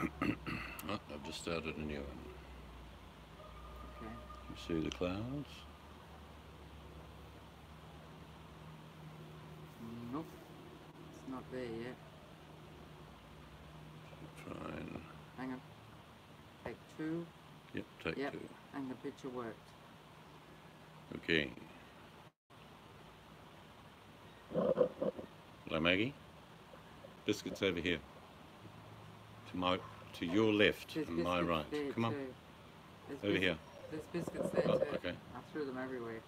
Oh, I've just started a new one. Okay. You see the clouds? Nope. It's not there yet. Try and, Hang on. Take two. yep, take Yep. two. And the picture worked. Okay. Hello, Maggie. Biscuits over here. To my, to your left There's and my biscuits right. there Come on, too. There's, over here. there's biscuits there Oh, too. okay. I threw them everywhere.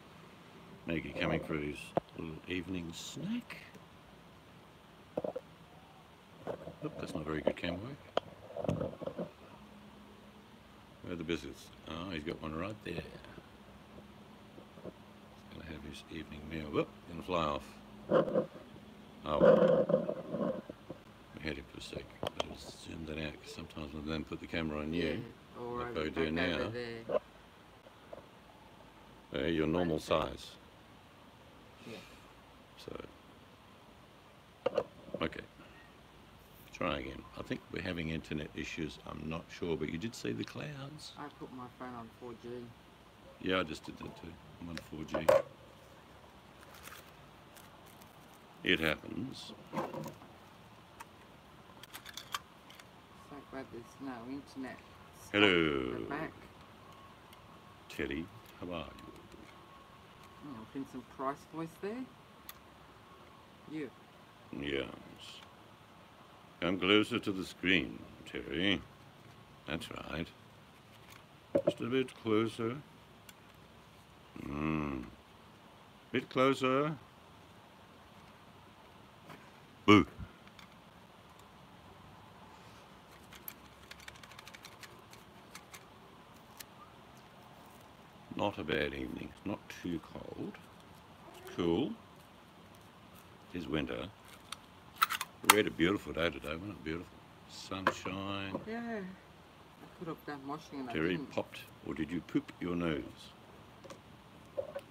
Maggie coming for his little evening snack. Oop, that's not very good camera work. Where are the biscuits? Oh, he's got one right there. He's going to have his evening meal. Whoop, going to fly off. Oh, well. We had him for a sec. Better zoom that out because sometimes when they put the camera on Yeah. you, Or like over, I do back now, over there. your normal Right there. size. Yeah. So, okay. Try again. I think we're having internet issues. I'm not sure, but you did see the clouds. I put my phone on 4G. Yeah, I just did that too. I'm on 4G. It happens. So glad there's no internet. Hello, We're back. Teddy. How are you? Oh, Vincent Price voice there. You. Yes. Come closer to the screen, Terry. That's right. Just a bit closer. Bit closer. Boo. Not a bad evening. It's not too cold. It's cool. It is winter. We had a beautiful day today, wasn't it beautiful? Sunshine. Yeah. I could have done washing and I Terry didn't. popped, or did you poop your nose?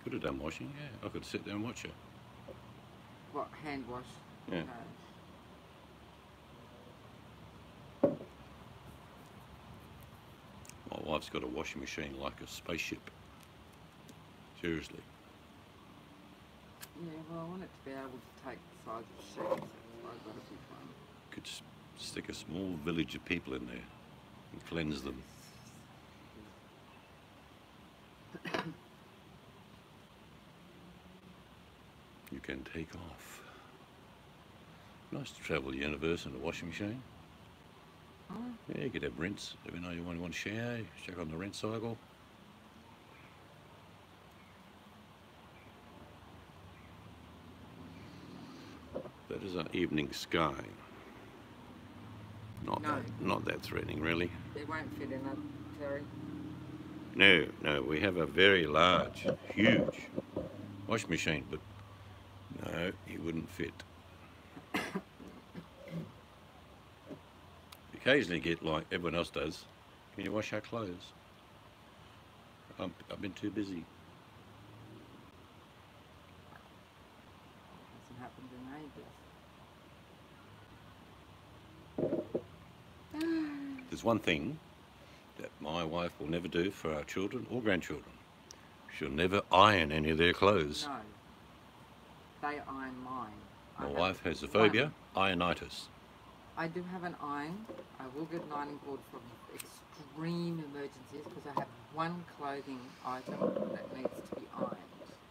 Could have done washing, yeah. I could sit there and watch you. What, hand wash? Yeah. No. My wife's got a washing machine like a spaceship. Seriously. Yeah, well, I want it to be able to take the size of sheets. That's why I've got a big one. Could stick a small village of people in there and cleanse them. You can take off. Nice to travel the universe in a washing machine. Oh, Yeah, you could have rinse. Every night you want to shower, you check on the rinse cycle. That is our evening sky. No. Not that threatening, really. It won't fit in it, Terry. No, we have a very large, huge washing machine, but no, he wouldn't fit. Occasionally get like everyone else does. Can you wash our clothes? I've been too busy. Hasn't happened in ages. There's one thing that my wife will never do for our children or grandchildren. She'll never iron any of their clothes. No. They iron mine. My wife has a phobia, one. ironitis. I do have an iron. I will get an ironing board for extreme emergencies because I have one clothing item that needs to be ironed.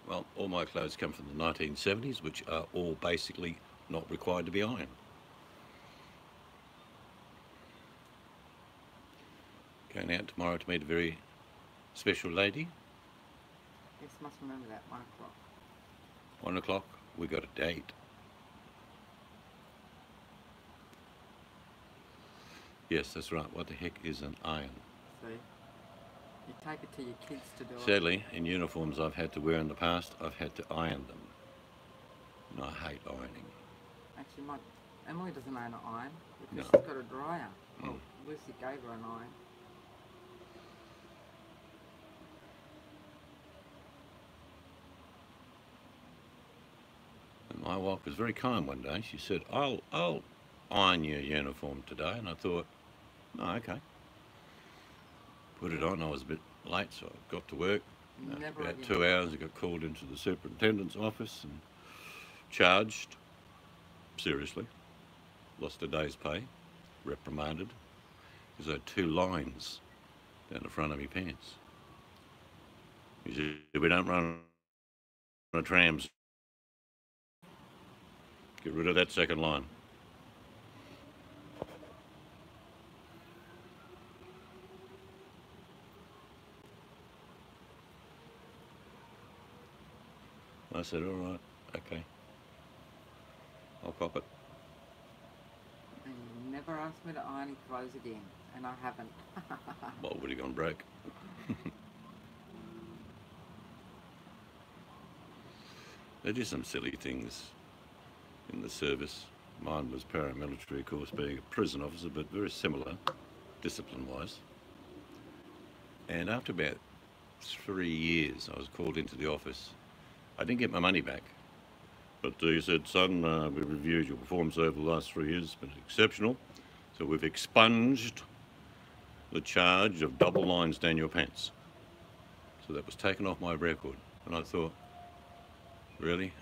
Well, all my clothes come from the 1970s, which are all basically not required to be ironed. Going out tomorrow to meet a very special lady. Yes, must remember that, 1 o'clock. 1 o'clock, we got a date. Yes, that's right. What the heck is an iron? See? You take it to your kids to do it. Sadly, in uniforms I've had to wear in the past, I've had to iron them. And I hate ironing. Actually, Emily doesn't own an iron because No. she's got a dryer. Well, Lucy gave her an iron. And my wife was very kind one day. She said, I'll iron your uniform today. And I thought, Oh, okay. Put it on. I was a bit late, so I got to work. Never About again. 2 hours, I got called into the superintendent's office and charged. Seriously. Lost a day's pay. Reprimanded. Because I had 2 lines down the front of my pants. He said, we don't run on trams. Get rid of that second line. I said, all right, okay. I'll cop it. And you never asked me to iron your clothes again, and I haven't. Well, would he gone broke? They do some silly things in the service. Mine was paramilitary, of course, being a prison officer, but very similar, discipline-wise. And after about 3 years, I was called into the office. I didn't get my money back, but he said, son, we've reviewed your performance over the last 3 years. It's been exceptional. So we've expunged the charge of double lines down your pants. So that was taken off my record. And I thought, really?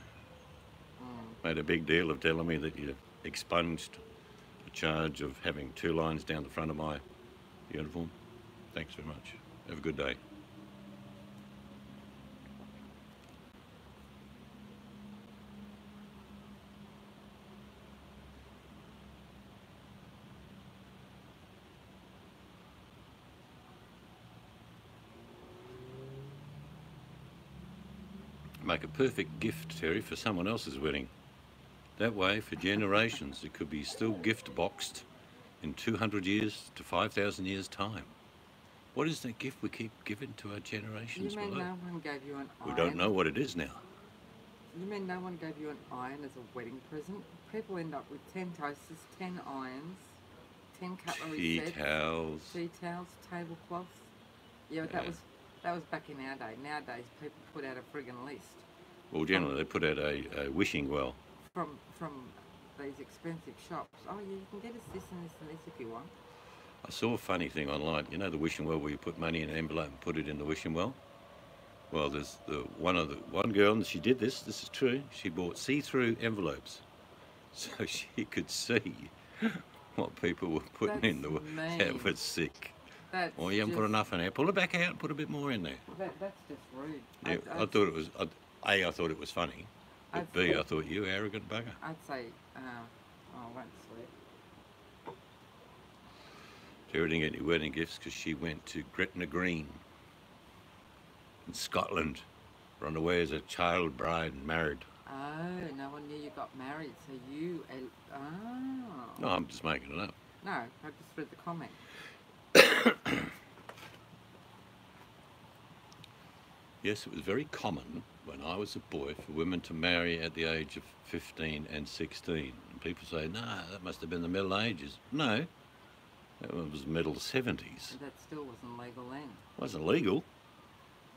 Made a big deal of telling me that you expunged the charge of having 2 lines down the front of my uniform. Thanks very much. Have a good day. Make a perfect gift, Terry, for someone else's wedding. That way, for generations, it could be still gift boxed in 200 years to 5,000 years' time. What is that gift we keep giving to our generations You mean below? no one gave you an iron? We don't know what it is now. You mean no one gave you an iron as a wedding present? People end up with 10 toasters, 10 irons, 10 cutlery Tea sets, towels. tea towels, tablecloths. Yeah, but Yeah. that was back in our day. Nowadays, people put out a friggin' list Well, generally they put out a wishing well. from these expensive shops. Oh yeah, you can get us this and this and this if you want. I saw a funny thing online. You know the wishing well where you put money in an envelope and put it in the wishing well? Well, there's one girl, and she did this. This is true. She bought see-through envelopes, so she could see what people were putting in. That's That mean. was sick. That's Oh, you haven't put just- enough in there. Pull it back out. Put a bit more in there. That's just rude. Yeah, I thought it was. A, I thought it was funny. But I'd B, say- I thought you arrogant bugger. I'd say, oh, I won't swear. Terry didn't get any wedding gifts because she went to Gretna Green in Scotland for unaware as a child bride and married. Oh, no one knew you got married, so you. Oh. No, I'm just making it up. No, I just read the comment. Yes, it was very common when I was a boy for women to marry at the age of 15 and 16. And people say, no, that must have been the Middle Ages. No, that was middle 70s. That still wasn't legal then, It wasn't legal.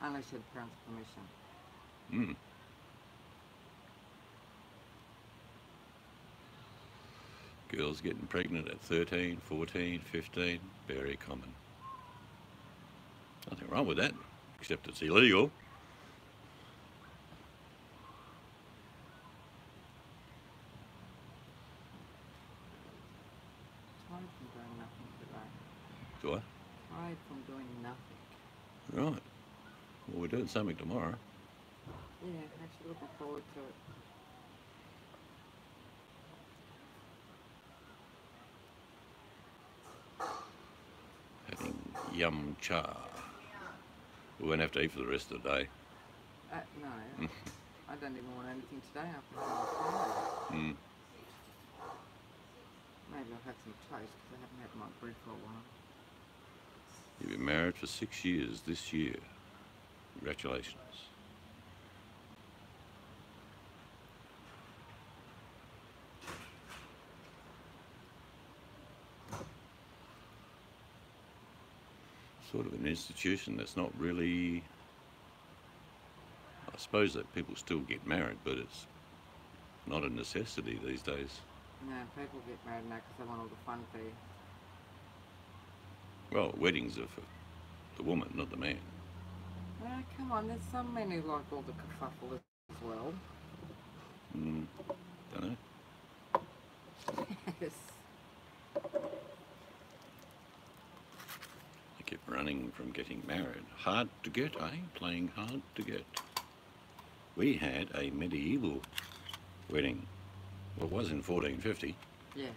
unless you had parents' permission. Mm. Girls getting pregnant at 13, 14, 15, very common. Nothing wrong with that, except it's illegal. Tired from doing nothing today. Do I? Tired from doing nothing. Right. Well, we're doing something tomorrow. Yeah, actually looking forward to it. Having yum cha. We won't have to eat for the rest of the day. No, I don't even want anything today after having a Friday. Mm. Maybe I'll have some toast because I haven't had my bread for a while. You've been married for 6 years this year. Congratulations. Sort of an institution that's not really. I suppose that people still get married, but it's not a necessity these days. No, people get married now because they want all the fun fare. Well, weddings are for the woman, not the man. Oh, come on, there's some men who like all the kerfuffle as well. Don't know. Yes. I kept running from getting married. Hard to get, eh? Playing hard to get. We had a medieval wedding. Well, it was in 1450. Yeah.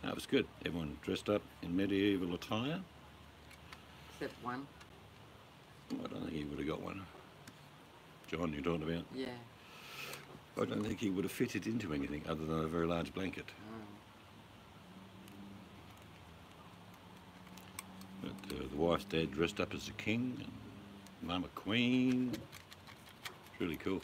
That was good. Everyone dressed up in medieval attire. Except one. I don't think he would have got one. John, you're talking about? Yeah. I don't think he would have fitted into anything other than a very large blanket. Oh. But the wife's dad dressed up as a king and Mum a queen. It's really cool.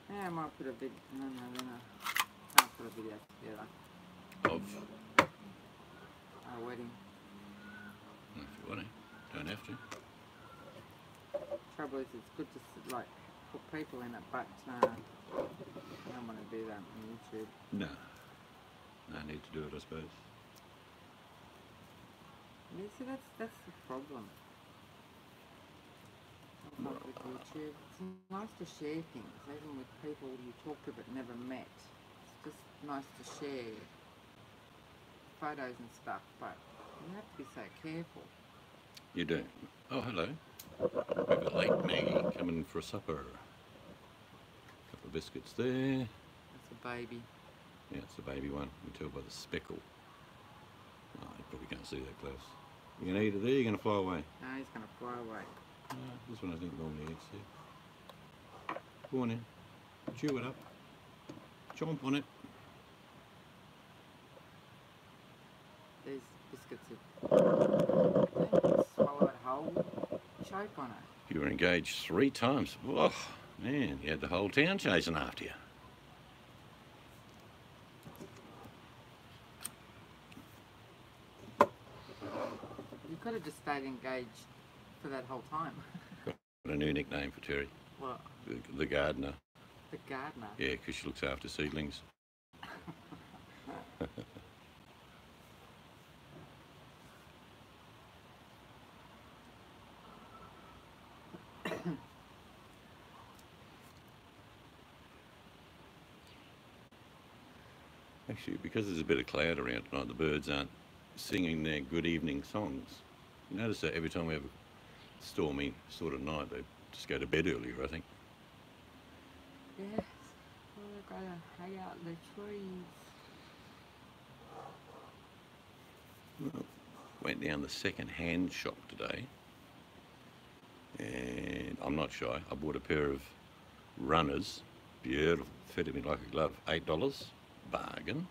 Yeah, I might put a bit. No, can't put a video together. Of, Our wedding. if you want to, don't have to. Trouble is, it's good to like put people in it, but I don't want to do that on YouTube. No. No need to do it, I suppose. Yeah, so that's the problem. Sometimes with YouTube, it's nice to share things, even with people you talk to but never met. It's just nice to share photos and stuff, but you have to be so careful. You do. Oh, hello. We've got late Maggie coming for supper. Couple of biscuits there. That's a baby. Yeah, it's the baby one. You can tell by the speckle. Oh, you probably can't see that close. You're going to eat it there, you're going to fly away. No, he's going to fly away. This one I think normally eats it. Go on in. Chew it up. Chomp on it. These biscuits are... Don't swallow it whole. Choke on it. You were engaged 3 times. Oh, man, you had the whole town chasing after you. You could have just stayed engaged for that whole time. Got a new nickname for Terry. What? The gardener. The gardener? Yeah, because she looks after seedlings. Actually, because there's a bit of cloud around tonight, the birds aren't singing their good evening songs. You notice that every time we have a stormy sort of night, they just go to bed earlier, I think. Yes. We're going to hang out in the trees. Well, went down the second-hand shop today, and I'm not shy. I bought a pair of runners, beautiful, fitted me like a glove, $8, bargain,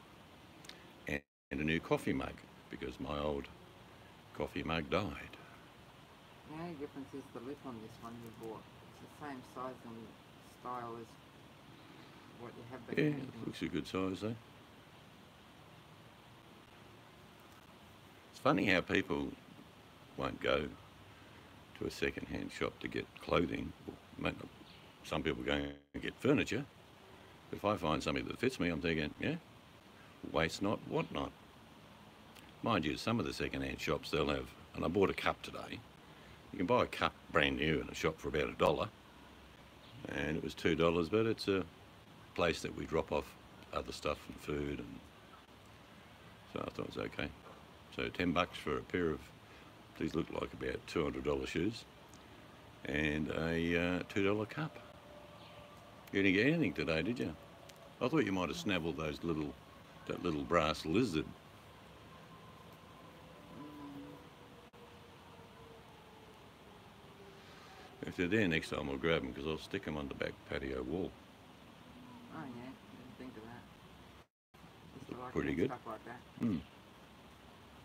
and a new coffee mug because my old coffee mug died. The only difference is the lip on this one you bought. It's the same size and style as what you have been Yeah, using. looks a good size though. It's funny how people won't go to a second-hand shop to get clothing. Some people go and get furniture. If I find something that fits me, I'm thinking, yeah, waste not, want not. Mind you, some of the second-hand shops, they'll have, and I bought a cup today. You can buy a cup brand new in a shop for about $1, and it was $2, but it's a place that we drop off other stuff and food, and so I thought it was okay. So $10 for a pair of, these look like about $200 shoes, and a $2 cup. You didn't get anything today, did you? I thought you might have snaffled that little brass lizard. If they're there next time, I'll grab them because I'll stick them on the back patio wall. Oh yeah, didn't think of that. Used to like Pretty doing good. Stuff like that. Hmm.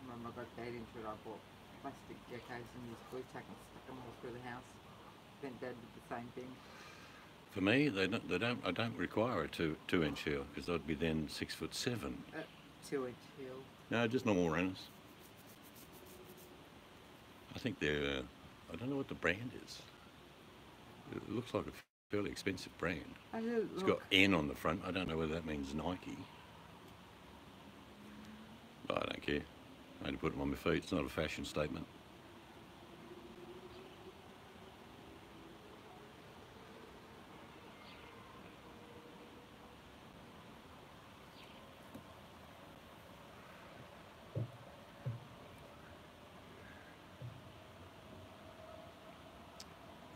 When I got Dad into it, I bought plastic geckos and used glue tack and stuck them all through the house. Then Dad did the same thing. For me, I don't require a 2-inch heel because I'd be then 6'7". 2-inch heel. No, just normal runners. I think they're, I don't know what the brand is. It looks like a fairly expensive brand. It's got Look, N on the front. I don't know whether that means Nike. But I don't care. I only put them on my feet. It's not a fashion statement.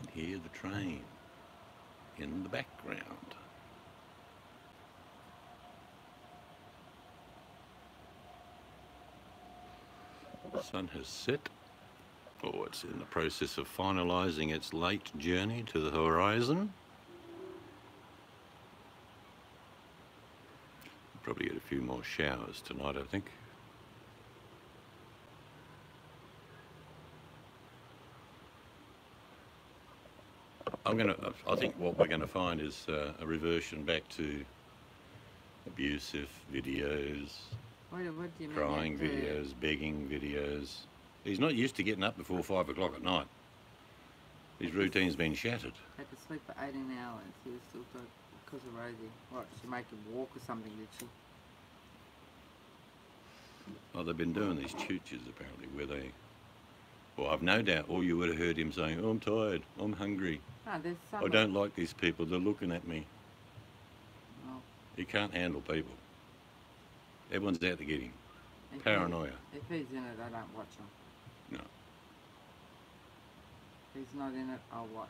And hear the train in the background. The sun has set. Oh, it's in the process of finalising its late journey to the horizon. Probably get a few more showers tonight, I think. I think what we're gonna find is a reversion back to abusive videos, what do you mean? crying you have to- videos, begging videos. He's not used to getting up before 5 o'clock at night. His routine's been shattered. Had to sleep for 18 hours. He was still because of Rosie. What, she make him walk or something, did she? Oh, they've been doing these chooches apparently where they... Well, I've no doubt all you would have heard him saying, oh, I'm tired, I'm hungry, No, there's some. I don't like these people, they're looking at me. Oh, He can't handle people. Everyone's out to get him. if Paranoia. If he's in it, I don't watch him. No. If he's not in it, I'll watch.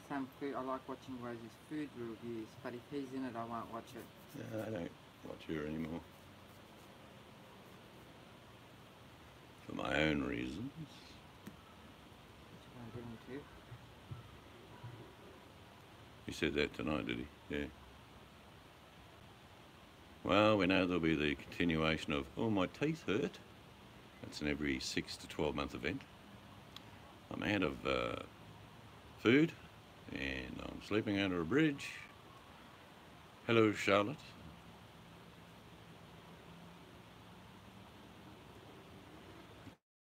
Some food, I like watching Rosie's food reviews, but if he's in it, I won't watch it. Yeah, I don't watch her anymore. For my own reasons. Which one didn't you? He said that tonight, did he? Yeah. Well, we know there'll be the continuation of, oh, my teeth hurt. That's an every 6 to 12 month event. I'm out of food and I'm sleeping under a bridge. Hello, Charlotte.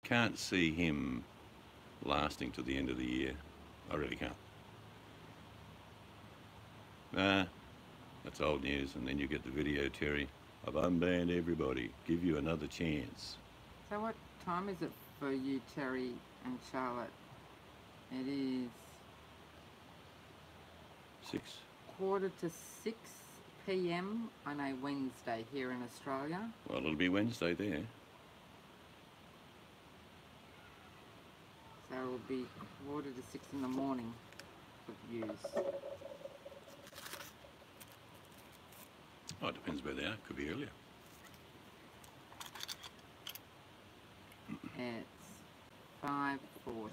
Can't see him lasting to the end of the year. I really can't. Nah, that's old news. And then you get the video, Terry. I've unbanned everybody. Give you another chance. So what time is it for you, Terry and Charlotte? It is 6. 5:45 p.m. on a Wednesday here in Australia. Well, it'll be Wednesday there. So it'll be 5:45 in the morning for views. Oh, it depends where they are. Could be earlier. It's 5:40.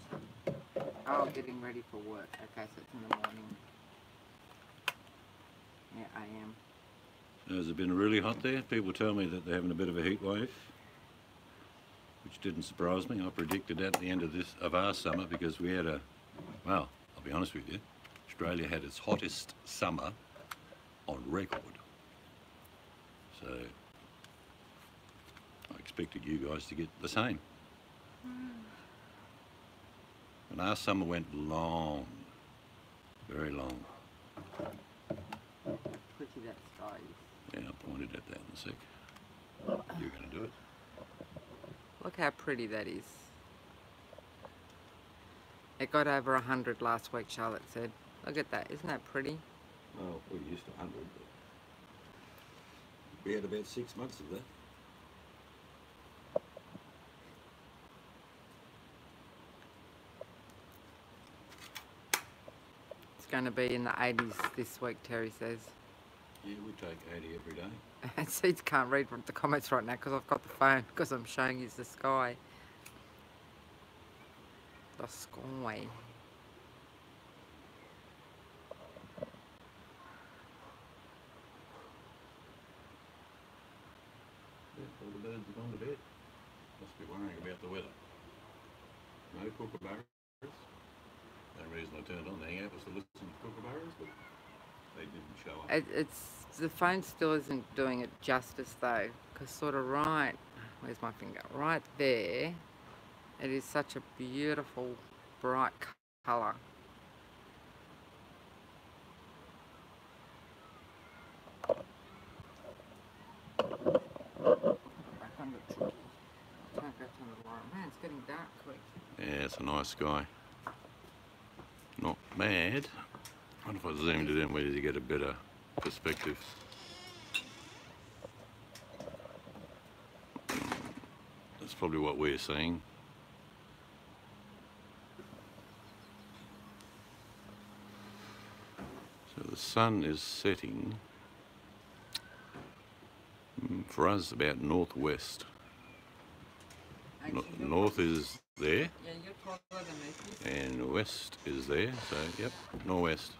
Oh, getting ready for work. Okay, so it's in the morning. Yeah, I am. Has it been really hot there? People tell me that they're having a bit of a heat wave, which didn't surprise me. I predicted that at the end of our summer because we had well, I'll be honest with you, Australia had its hottest summer on record. So I expected you guys to get the same. And our summer went long, very long. Pretty that sky is. Yeah, I pointed at that in a sec. You're going to do it. Look how pretty that is. It got over 100 last week, Charlotte said. Look at that. Isn't that pretty? Well, we're used to 100, but we had about 6 months of that. It's going to be in the 80s this week, Terry says. Yeah, we take 80 every day. And Seeds can't read the comments right now because I've got the phone because I'm showing you the sky. The sky. Yeah, all the birds have gone to bed. Must be worrying about the weather. No kookaburras. The only reason I turned on the hangout was to listen to kookaburras, but they didn't show up. It's the phone still isn't doing it justice though, because sort of right, where's my finger? Right there, it is such a beautiful, bright colour. it's a nice sky. Not bad. I wonder if I zoomed it in, where you get a better perspective. That's probably what we're seeing. So the sun is setting for us about northwest. North is there. Yeah, you're taller than me. And west is there, so yep, northwest.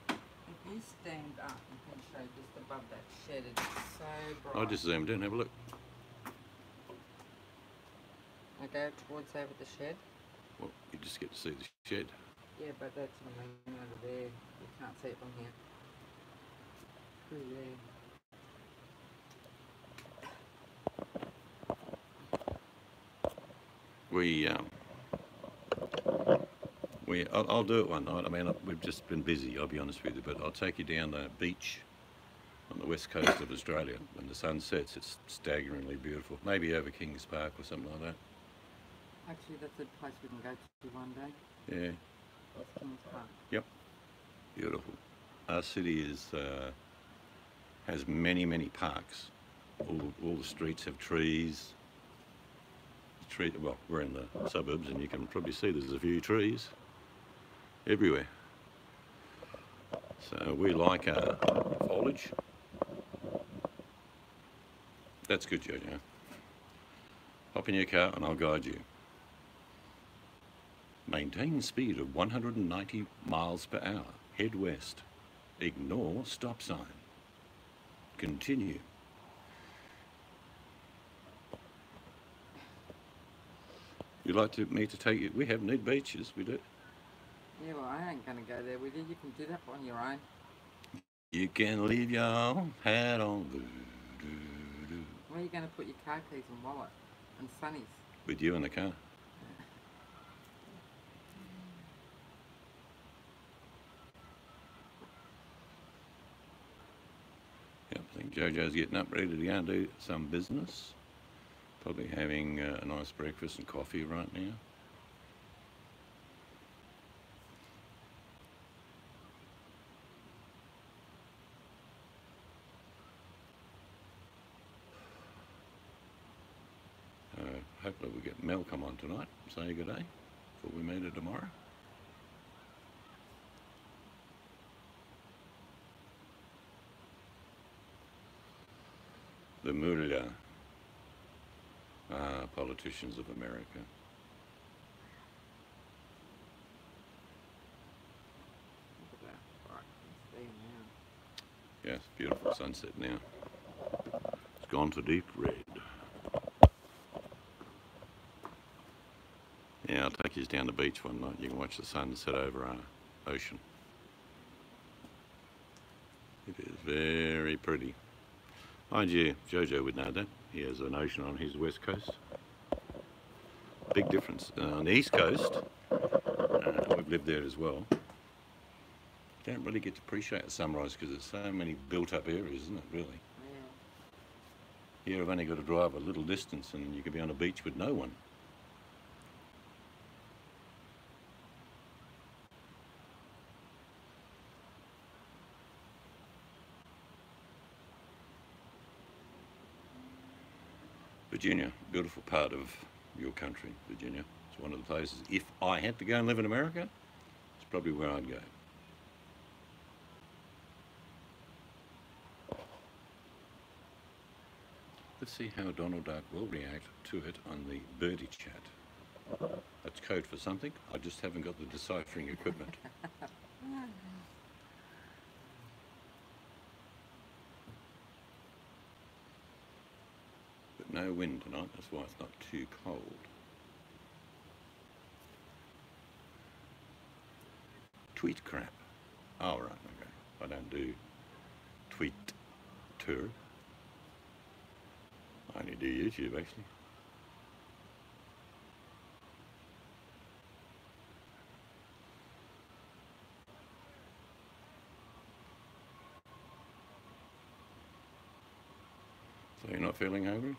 If you stand up, you can show just above that shed. It's so bright. I just zoomed in, have a look. I go towards over the shed. Well, you just get to see the shed. Yeah, but that's what I mean over there. You can't see it from here. Through there. I'll do it one night. I mean, we've just been busy, I'll be honest with you, but I'll take you down the beach on the west coast of Australia. When the sun sets, it's staggeringly beautiful. Maybe over Kings Park or something like that. Actually, that's a place we can go to one day. Yeah. That's Kings Park. Yep. Beautiful. Our city is has many, many parks. All the streets have trees. Well, we're in the suburbs, and you can probably see there's a few trees everywhere. So we like our foliage. That's good, Jojo. Hop in your car and I'll guide you. Maintain speed of 190 miles per hour. Head west. Ignore stop sign. Continue. You'd like me to take you? We have neat beaches, we do. Yeah, well, I ain't going to go there with you. You can do that on your own. You can leave your hat on. Where are you going to put your car keys and wallet and Sonny's? With you in the car. Yep, I think Jojo's getting up ready to go and do some business. Probably having a nice breakfast and coffee right now. Hopefully we'll get Mel come on tonight and say good day before we meet her tomorrow. The Mullah politicians of America. Look at that. Right, it's there now. Yes, beautiful sunset now. It's gone to deep red. Yeah, I'll take you down the beach one night. You can watch the sun set over our ocean. It is very pretty. Mind you, Jojo would know that. He has an ocean on his west coast. Big difference. On the east coast, we've lived there as well. Don't really get to appreciate the sunrise because there's so many built-up areas, isn't it, really? Yeah. Here I've only got to drive a little distance and you could be on a beach with no one. Virginia, beautiful part of your country, Virginia. It's one of the places, if I had to go and live in America, it's probably where I'd go. Let's see how Donald Duck will react to it on the birdie chat. That's code for something. I just haven't got the deciphering equipment. But no wind tonight, that's why it's not too cold. Tweet crap. Oh, right, okay. I don't do Twitter. I only do YouTube, actually. So you're not feeling hungry?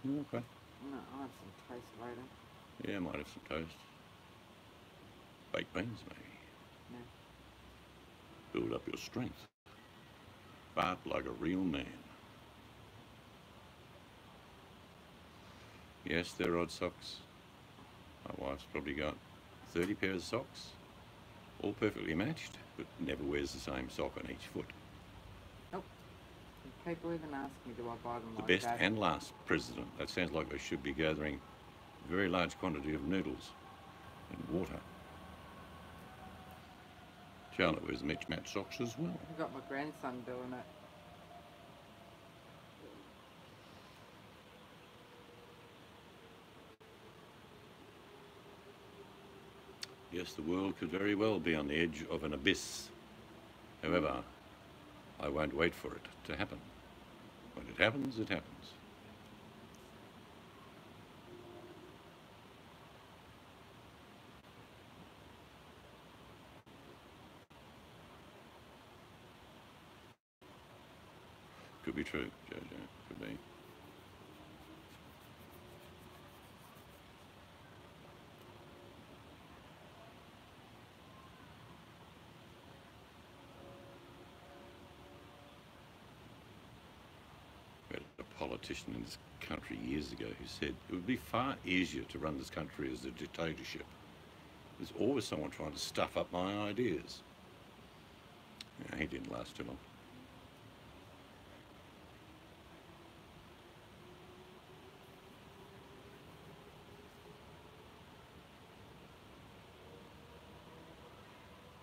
No. Okay. No, I'll have some toast later. Yeah, I might have some toast. Baked beans, maybe. No. Build up your strength. Fart like a real man. Yes, they're odd socks. My wife's probably got 30 pairs of socks, all perfectly matched, but never wears the same sock on each foot. Nope. People even ask me, do I buy them The like best that? and last president. That sounds like they should be gathering a very large quantity of noodles and water. Charlotte wears mismatched socks as well. I've got my grandson doing it. Yes, the world could very well be on the edge of an abyss. However, I won't wait for it to happen. When it happens, it happens. Could be true, Jojo. Could be. We had a politician in this country years ago who said it would be far easier to run this country as a dictatorship. There's always someone trying to stuff up my ideas. Yeah, he didn't last too long.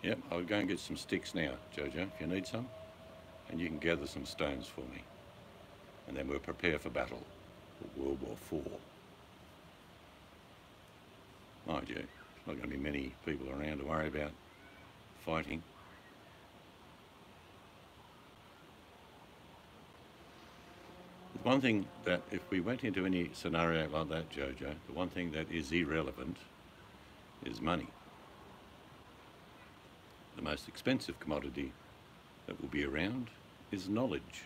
Yep, I'll go and get some sticks now, Jojo, if you need some. And you can gather some stones for me. And then we'll prepare for battle, for World War IV. Mind you, there's not going to be many people around to worry about fighting. The one thing that, if we went into any scenario like that, Jojo, the one thing that is irrelevant is money. The most expensive commodity that will be around is knowledge.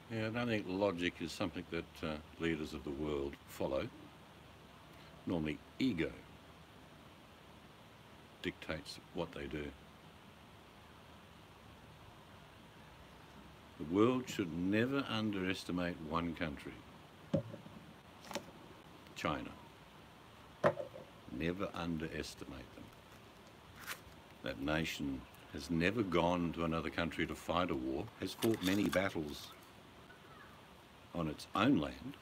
Yeah, I don't think logic is something that leaders of the world follow. Normally, ego dictates what they do. The world should never underestimate one country. China. Never underestimate them. That nation has never gone to another country to fight a war, has fought many battles on its own land,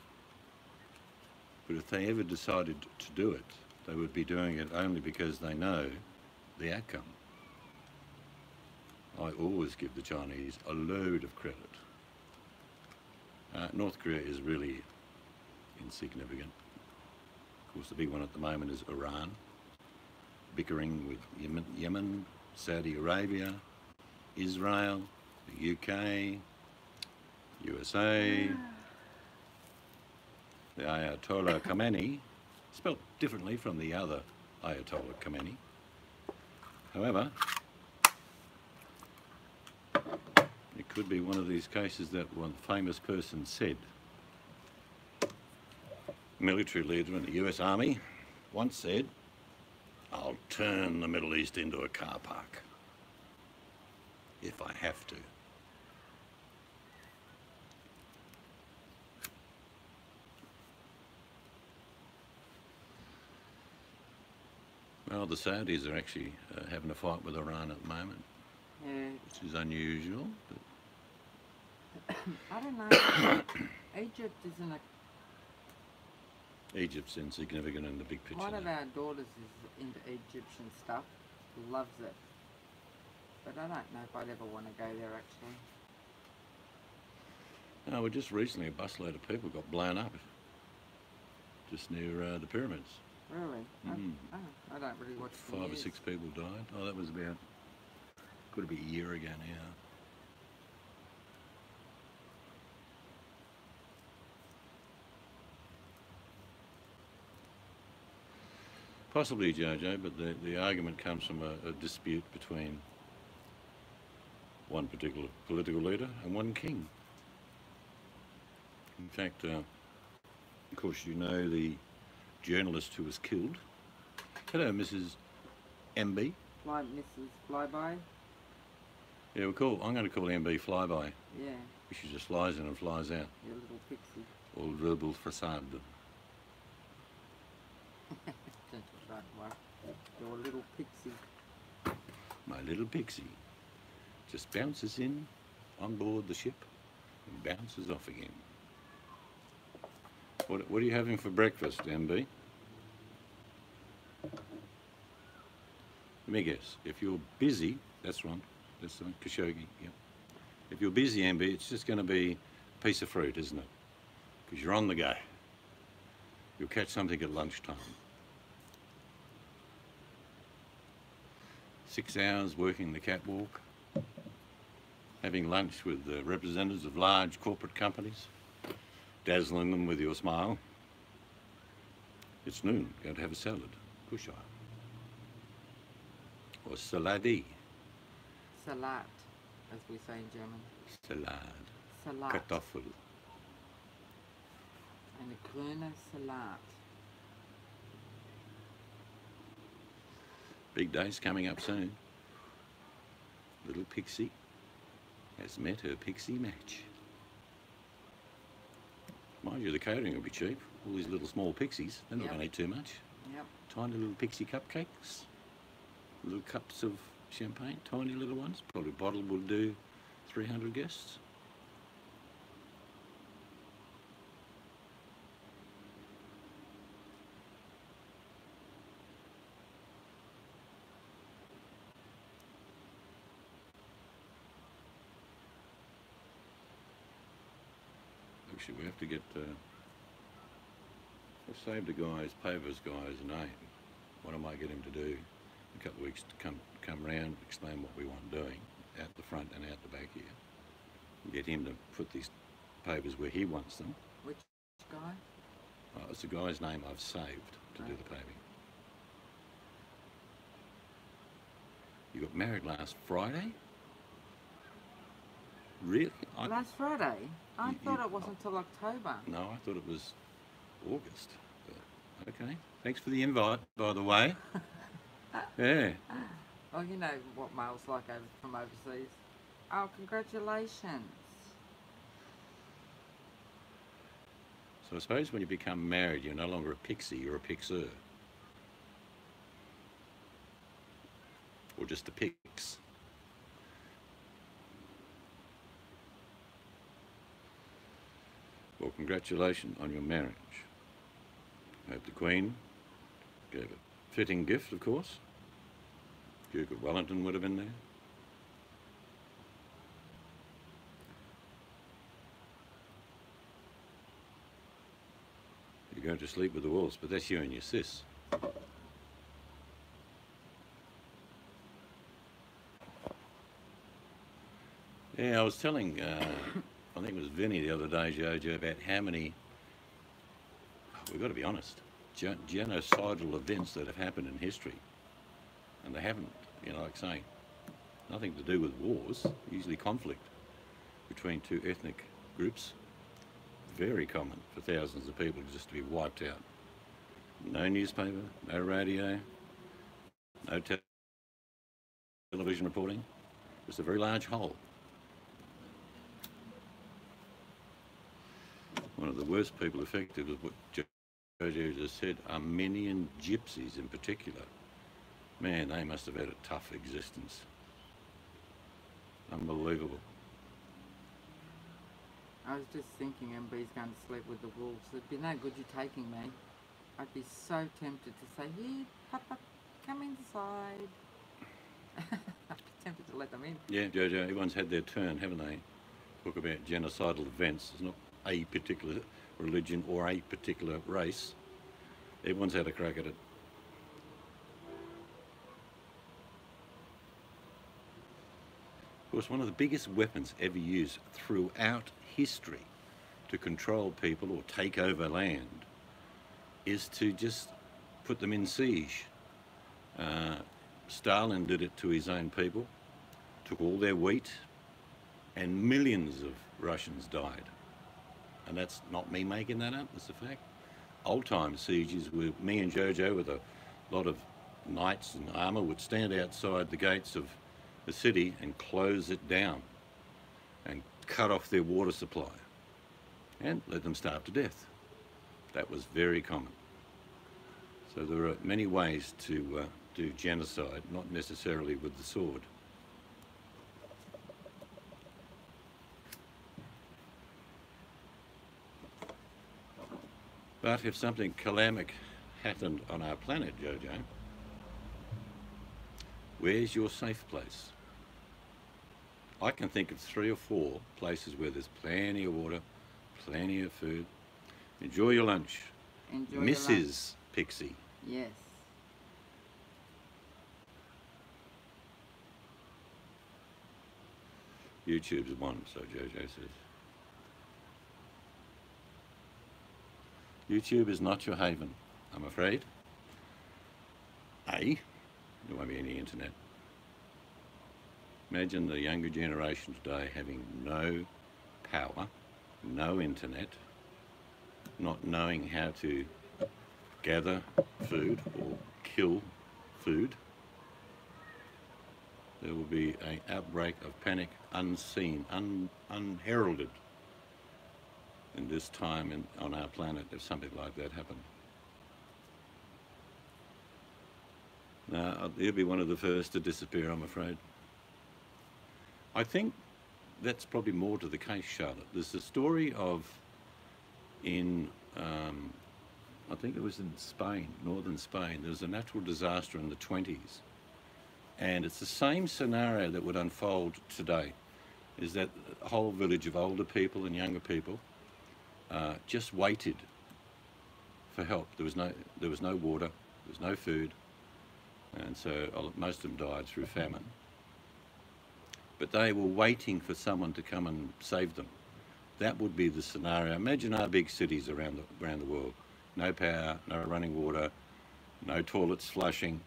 but if they ever decided to do it, they would be doing it only because they know the outcome. I always give the Chinese a load of credit. North Korea is really insignificant. Of course, the big one at the moment is Iran, bickering with Yemen, Saudi Arabia, Israel, the UK, USA, the Ayatollah Khomeini, spelt differently from the other Ayatollah Khomeini. However, it could be one of these cases that one famous person said. Military leader in the US Army once said, "I'll turn the Middle East into a car park if I have to." Well, the Saudis are actually having a fight with Iran at the moment, Yeah. which is unusual. But I don't know. Egypt isn't Egypt's insignificant in the big picture. One of now. our daughters is into Egyptian stuff, loves it. But I don't know if I'd ever want to go there actually. No, well, just recently a busload of people got blown up just near the pyramids. Really? I don't really watch the 5 or news. 6 people died. Oh, that was about, could be a year ago now. Possibly, Jojo, but the argument comes from a dispute between one particular political leader and one king. In fact, of course, you know the journalist who was killed. Hello, Mrs. MB. Mrs. Flyby? Yeah, I'm going to call MB Flyby. Yeah, She just flies in and flies out. your little pixie. Or verbal facade. Your little pixie. My little pixie just bounces in on board the ship and bounces off again. What are you having for breakfast, MB? Let me guess. If you're busy, that's one. That's the one, Khashoggi. Yeah. If you're busy, MB, it's just going to be a piece of fruit, isn't it? Because you're on the go. You'll catch something at lunchtime. 6 hours working the catwalk, having lunch with the representatives of large corporate companies, dazzling them with your smile. It's noon, go to have a salad, kusha. Or saladi. Salat, as we say in German. Salad. Salat. Kartoffel. Eine grüne Salat. Big day's coming up soon. Little Pixie has met her pixie match. Mind you, the catering will be cheap. All these little small pixies, they're not Yep. going to eat too much. Yep. Tiny little pixie cupcakes, little cups of champagne, tiny little ones. Probably a bottle will do 300 guests. Actually, we have to get. I've saved a guy's, Paver's guy's name. What I might get him to do in a couple of weeks to come round, explain what we want doing out the front and out the back here. And get him to put these pavers where he wants them. Which guy? It's the guy's name I've saved to do the paving. You got married last Friday? Really? Last Friday? I You- thought you- it wasn't until October. No, I thought it was August. But, okay. Thanks for the invite, by the way. Yeah. Oh, you know what mail's like from overseas. Oh, congratulations. So I suppose when you become married, you're no longer a pixie, you're a pixer. Or just a pix. Well, congratulations on your marriage. I hope the Queen gave a fitting gift, of course. Duke of Wellington would have been there. You're going to sleep with the wolves, but that's you and your sis. Yeah, I was telling, I think it was Vinny the other day, Jojo, about how many, we've got to be honest, genocidal events that have happened in history. And they haven't, like saying, nothing to do with wars, usually conflict between two ethnic groups. Very common for thousands of people just to be wiped out. No newspaper, no radio, no television reporting, just a very large hole. One of the worst people affected was what Jojo just said, Armenian gypsies in particular. Man, they must have had a tough existence. Unbelievable. I was just thinking MB's going to sleep with the wolves. It'd be no good you taking me. I'd be so tempted to say, "Here, Papa, come inside." I'd be tempted to let them in. Yeah, Jojo, everyone's had their turn, haven't they? Talk about genocidal events. It's not a particular religion or a particular race. Everyone's had a crack at it. Of course, one of the biggest weapons ever used throughout history to control people or take over land is to just put them in siege. Stalin did it to his own people, took all their wheat, and millions of Russians died. And that's not me making that up, that's a fact. Old-time sieges were me and Jojo with a lot of knights in armour would stand outside the gates of the city and close it down and cut off their water supply and let them starve to death. That was very common. So there are many ways to do genocide, not necessarily with the sword. But if something calamic happened on our planet, Jojo, where's your safe place? I can think of 3 or 4 places where there's plenty of water, plenty of food. Enjoy your lunch. Enjoy Mrs. your lunch. Pixie. Yes. YouTube's one, so Jojo says. YouTube is not your haven, I'm afraid. There won't be any internet. Imagine the younger generation today having no power, no internet, not knowing how to gather food or kill food. There will be an outbreak of panic unseen, unheralded in this time on our planet if something like that happened. Now, they'll be one of the first to disappear, I'm afraid. I think that's probably more to the case, Charlotte. There's a story of I think it was in Spain, northern Spain, there was a natural disaster in the 20s. And it's the same scenario that would unfold today, is that a whole village of older people and younger people just waited for help. There was no water, there was no food, and so most of them died through famine. But they were waiting for someone to come and save them. That would be the scenario. Imagine our big cities around the world. No power, no running water, no toilets flushing.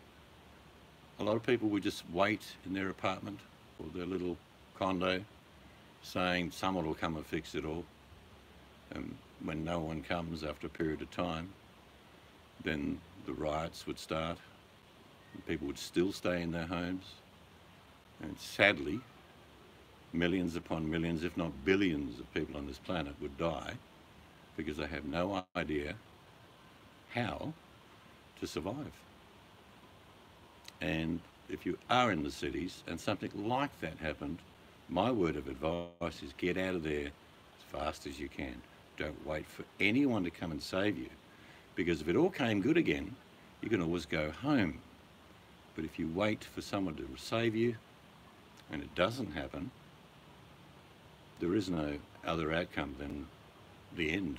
A lot of people would just wait in their apartment or their little condo saying someone will come and fix it all. And when no one comes after a period of time, then the riots would start and people would still stay in their homes. And sadly, millions upon millions, if not billions of people on this planet would die because they have no idea how to survive. And if you are in the cities and something like that happened, my word of advice is get out of there as fast as you can. Don't wait for anyone to come and save you, because if it all came good again, you can always go home. But if you wait for someone to save you and it doesn't happen, there is no other outcome than the end.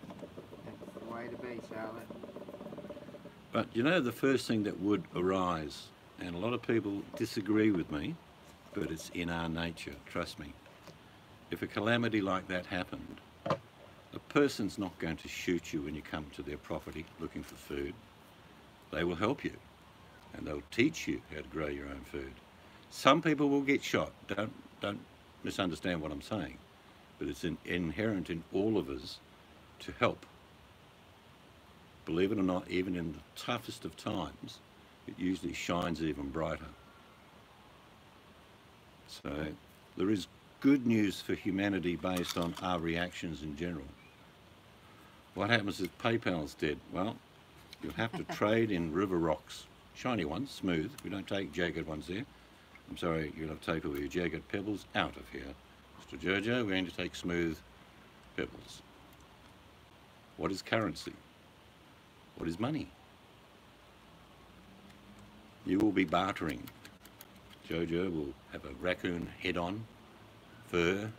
That's the way to be, Charlotte. But you know, the first thing that would arise, and a lot of people disagree with me, but it's in our nature, trust me. If a calamity like that happened, a person's not going to shoot you when you come to their property looking for food. They will help you, and they'll teach you how to grow your own food. Some people will get shot. Don't misunderstand what I'm saying, but it's inherent in all of us to help. Believe it or not, even in the toughest of times, it usually shines even brighter. So there is good news for humanity based on our reactions in general. What happens if PayPal's dead? Well, you'll have to trade in river rocks. Shiny ones, smooth. We don't take jagged ones there. I'm sorry, you'll have to take all your jagged pebbles out of here. Mr. Jojo, we're going to take smooth pebbles. What is currency? What is money? You will be bartering. Jojo will have a raccoon head on, fur,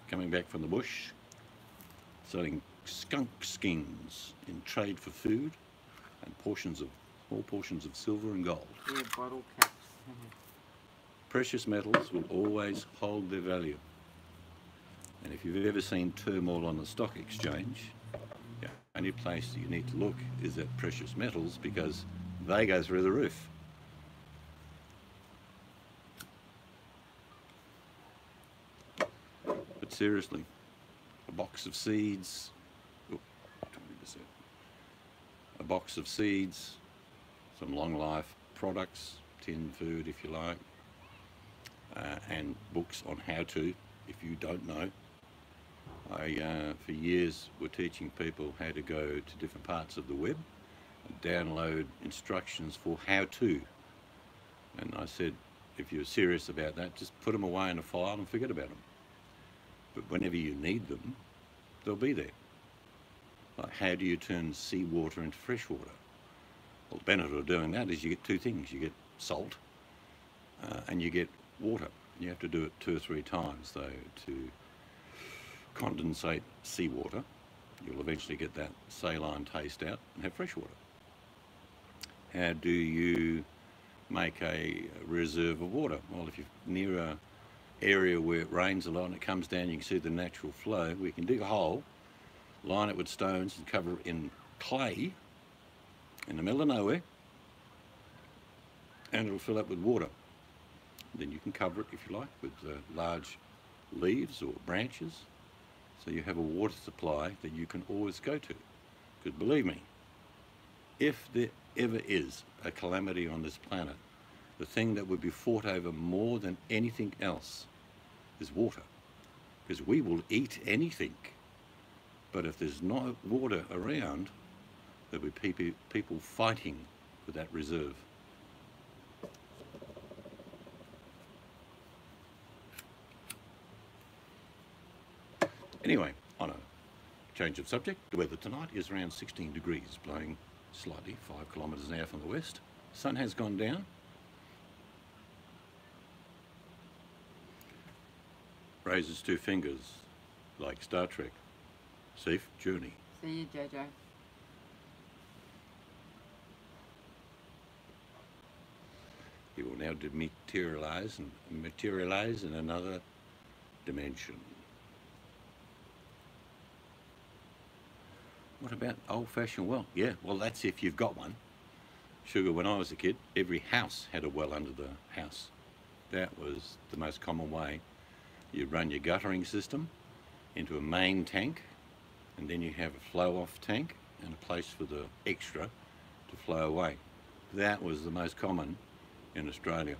coming back from the bush, selling skunk skins in trade for food and small portions of silver and gold. Yeah, bottle caps. Precious metals will always hold their value. And if you've ever seen turmoil on the stock exchange, the only place you need to look is at precious metals, because they go through the roof. But seriously, a box of seeds, some long life products, tin food if you like, and books on how to, if you don't know. I, for years, were teaching people how to go to different parts of the web and download instructions for how to. And I said, if you're serious about that, just put them away in a file and forget about them. But whenever you need them, they'll be there. Like, how do you turn seawater into fresh water? Well, the benefit of doing that is you get two things. You get salt and you get water. You have to do it 2 or 3 times, though, to condensate seawater. You'll eventually get that saline taste out and have fresh water. How do you make a reserve of water? Well, if you're near an area where it rains a lot and it comes down, you can see the natural flow. We can dig a hole, line it with stones and cover it in clay in the middle of nowhere, and it'll fill up with water. Then you can cover it, if you like, with large leaves or branches, so you have a water supply that you can always go to. Because believe me, if there ever is a calamity on this planet, the thing that would be fought over more than anything else is water. Because we will eat anything, but if there's no water around, there'll be people fighting for that reserve. Anyway, on a change of subject, the weather tonight is around 16 degrees, blowing slightly 5 kilometres an hour from the west. Sun has gone down. Raises 2 fingers, like Star Trek. Safe journey. See you, Jojo. He will now materialize in another dimension. What about old-fashioned well? Yeah, well, that's if you've got one. Sugar, when I was a kid, every house had a well under the house. That was the most common way. You'd run your guttering system into a main tank, and then you have a flow-off tank and a place for the extra to flow away. That was the most common in Australia,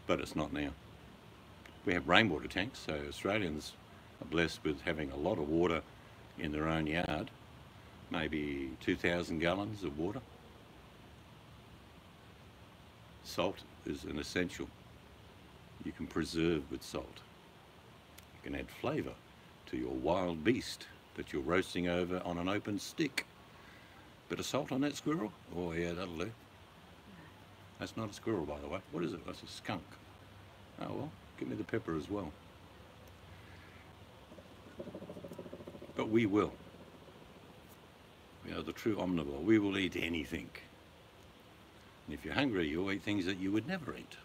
but it's not now. We have rainwater tanks, so Australians are blessed with having a lot of water in their own yard, maybe 2,000 gallons of water. Salt is an essential. You can preserve with salt. You can add flavour to your wild beast that you're roasting over on an open stick. Bit of salt on that squirrel? Oh yeah, that'll do. That's not a squirrel, by the way. What is it? That's a skunk. Oh well, give me the pepper as well. But we will. We are the true omnivore. We will eat anything. And if you're hungry, you'll eat things that you would never eat.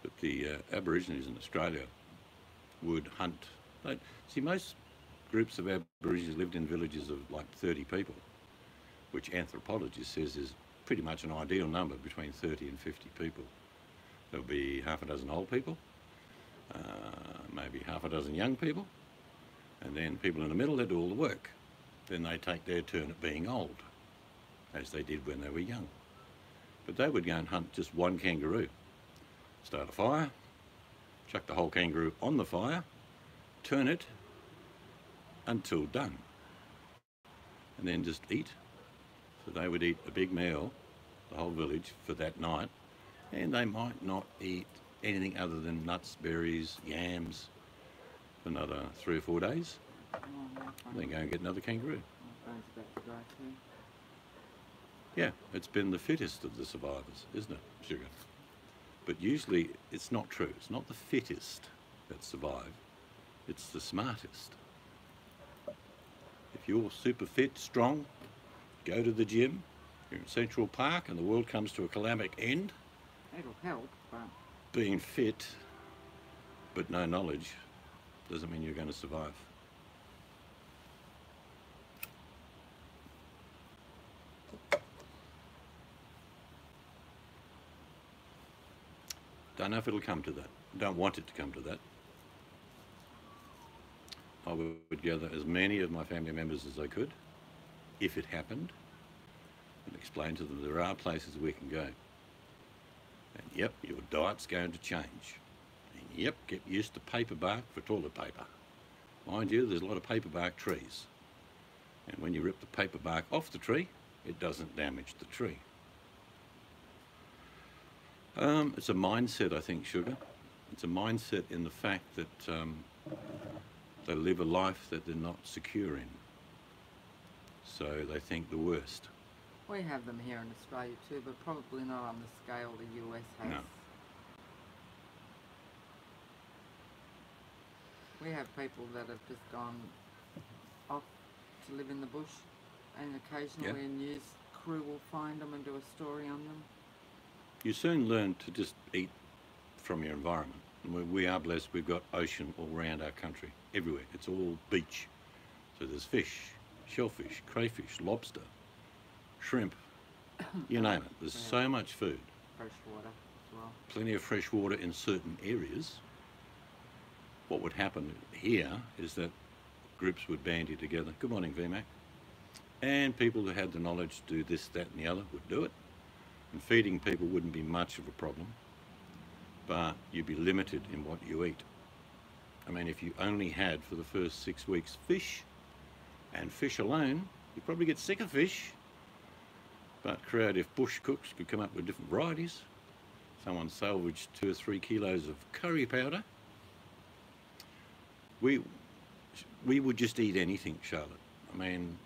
But the Aborigines in Australia would hunt. See, most groups of Aborigines lived in villages of like 30 people, which anthropologists says is pretty much an ideal number, between 30 and 50 people. There'll be half a dozen old people, maybe half a dozen young people, and then people in the middle that do all the work. Then they take their turn at being old, as they did when they were young. But they would go and hunt just one kangaroo, start a fire, chuck the whole kangaroo on the fire, turn it until done, and then just eat. So they would eat a big meal, the whole village, for that night, and they might not eat anything other than nuts, berries, yams for another 3 or 4 days, Oh, no, then go and get another kangaroo. my phone's about to die too. Yeah, it's been the fittest of the survivors, isn't it, Sugar? But usually it's not true. It's not the fittest that survive, it's the smartest. If you're super fit, strong, go to the gym, you're in Central Park and the world comes to a calamity end, It'll help, but being fit but no knowledge doesn't mean you're going to survive. Don't know if it'll come to that. Don't want it to come to that. I would gather as many of my family members as I could, if it happened, and explain to them there are places we can go. And yep, your diet's going to change. And yep, get used to paper bark for toilet paper. Mind you, there's a lot of paper bark trees. And when you rip the paper bark off the tree, it doesn't damage the tree. It's a mindset, I think, Sugar. It's a mindset in the fact that they live a life that they're not secure in. So they think the worst. we have them here in Australia too, but probably not on the scale the US has. No. We have people that have just gone off to live in the bush, and occasionally a news crew will find them and do a story on them. You soon learn to just eat from your environment. And we are blessed, we've got ocean all around our country, everywhere. It's all beach. So there's fish, shellfish, crayfish, lobster, shrimp, you name it. There's so much food. Fresh water as well. Plenty of fresh water in certain areas. What would happen here is that groups would bandy together. Good morning, VMAC. And people who had the knowledge to do this, that and the other would do it. And feeding people wouldn't be much of a problem, but you'd be limited in what you eat. I mean, if you only had for the first 6 weeks fish, and fish alone, you'd probably get sick of fish. But creative bush cooks could come up with different varieties. Someone salvaged 2 or 3 kilos of curry powder. We would just eat anything, Charlotte. I mean,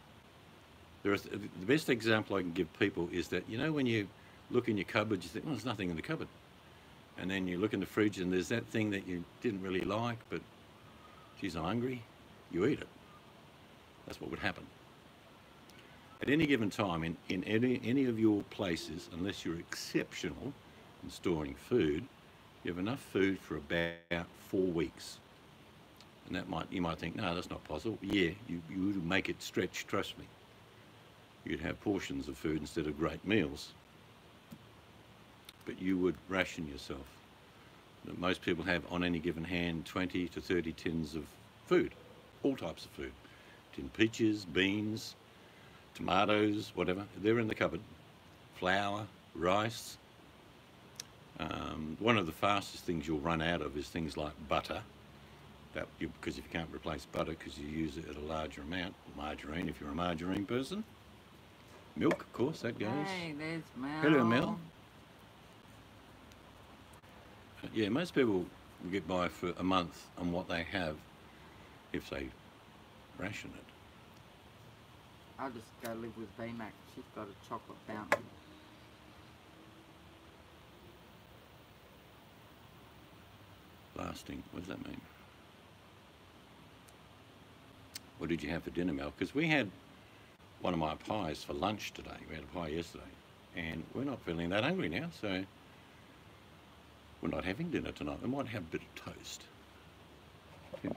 the best example I can give people is that, you know, when you look in your cupboard, you think, well, there's nothing in the cupboard. And then you look in the fridge and there's that thing that you didn't really like, but geez, I'm hungry, you eat it. That's what would happen. At any given time, in any of your places, unless you're exceptional in storing food, you have enough food for about 4 weeks. And that you might think, no, that's not possible. Yeah, you would make it stretch, trust me. You'd have portions of food instead of great meals. But you would ration yourself. Most people have on any given hand 20 to 30 tins of food, all types of food. Tin peaches, beans, tomatoes, whatever, they're in the cupboard. Flour, rice. One of the fastest things you'll run out of is things like butter. Because if you can't replace butter because you use it at a larger amount, margarine if you're a margarine person. Milk, of course, that goes. Hey, there's Mel. Hello, Mel. Yeah, most people will get by for a month on what they have if they ration it. I'll just go live with VMAC. She's got a chocolate fountain. Lasting, what does that mean? What did you have for dinner, Mel? Because we had one of my pies for lunch today. We had a pie yesterday. And we're not feeling that hungry now, so we're not having dinner tonight. We might have a bit of toast. 10%.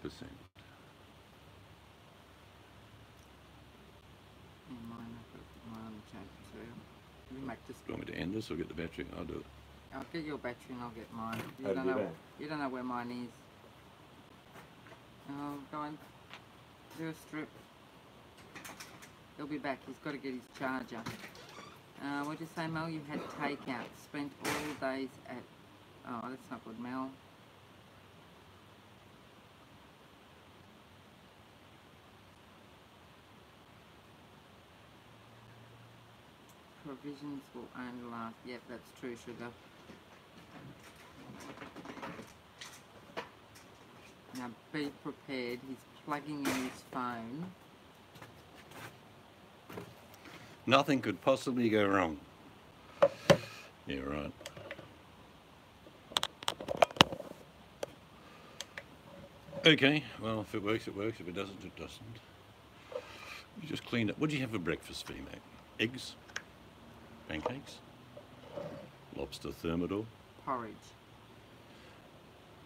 Mine, I've got mine on the chat too. VMAC just... Do you want me to end this or get the battery? I'll do it. I'll get your battery and I'll get mine. How'd You don't know where mine is. I'll go and do a strip. He'll be back. He's got to get his charger. What did you say, Mel? You had takeout. Spent all days at... Oh, that's not good, Mel. Provisions will only last... Yep, that's true, sugar. Now be prepared. He's plugging in his phone. Nothing could possibly go wrong. Yeah, right. Okay, well, if it works, it works. If it doesn't, it doesn't. You just cleaned up. What did you have for breakfast, VMAC? Eggs? Pancakes? Lobster thermidor? Porridge.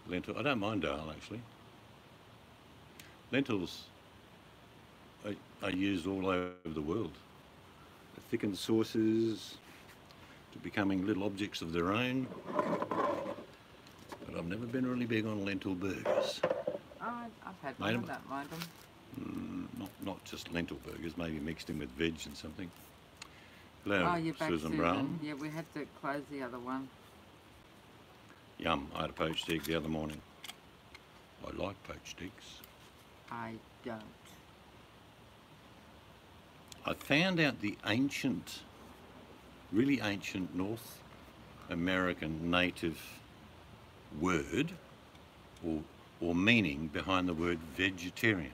Lentil. I don't mind dal, actually. Lentils are used all over the world. They thicken sauces to becoming little objects of their own. But I've never been really big on lentil burgers. Oh, I've had one. I don't mind them. Not just lentil burgers, maybe mixed in with veg and something. Hello, oh, you're back, Susan Brown. Yeah, we had to close the other one. Yum, I had a poached egg the other morning. I like poached eggs. I don't. I found out the ancient, really ancient North American native word or meaning behind the word vegetarian.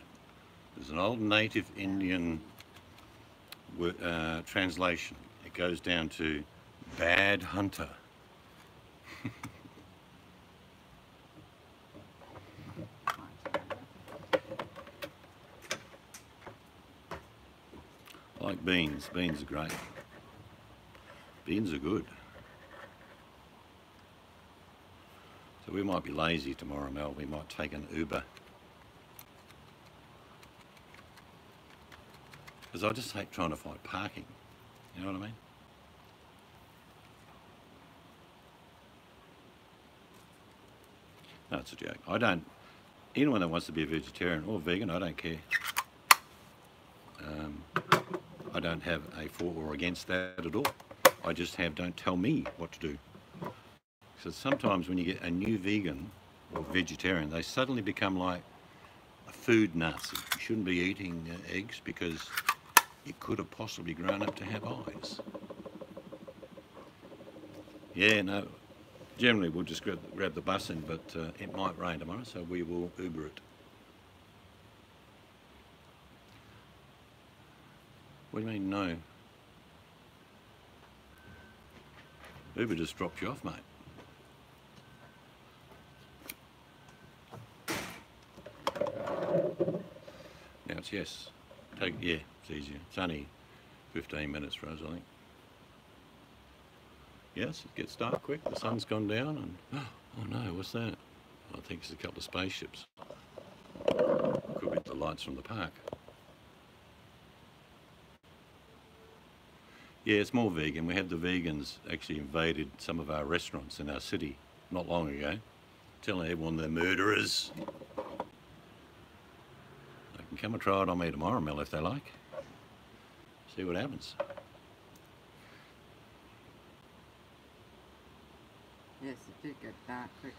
There's an old native Indian translation. It goes down to bad hunter. Like beans. Beans are great. Beans are good. So we might be lazy tomorrow, Mel. We might take an Uber. Because I just hate trying to find parking. You know what I mean? No, it's a joke. I don't... Anyone that wants to be a vegetarian or vegan, I don't care. I don't have a for or against that at all. I just have don't tell me what to do. So sometimes when you get a new vegan or vegetarian, they suddenly become like a food Nazi. You shouldn't be eating eggs because it could have possibly grown up to have eyes. Yeah, no, generally we'll just grab the bus in, but it might rain tomorrow, so we will Uber it. What do you mean, no? Uber just dropped you off, mate. Now it's yes. Yeah, it's easier. It's only 15 minutes for us, I think. Yes, it gets dark quick. The sun's gone down and... Oh no, what's that? I think it's a couple of spaceships. Could be the lights from the park. Yeah, it's more vegan. We had the vegans actually invaded some of our restaurants in our city not long ago, telling everyone they're murderers. They can come and try it on me tomorrow, Mel, if they like. See what happens. Yes, it did get dark quick.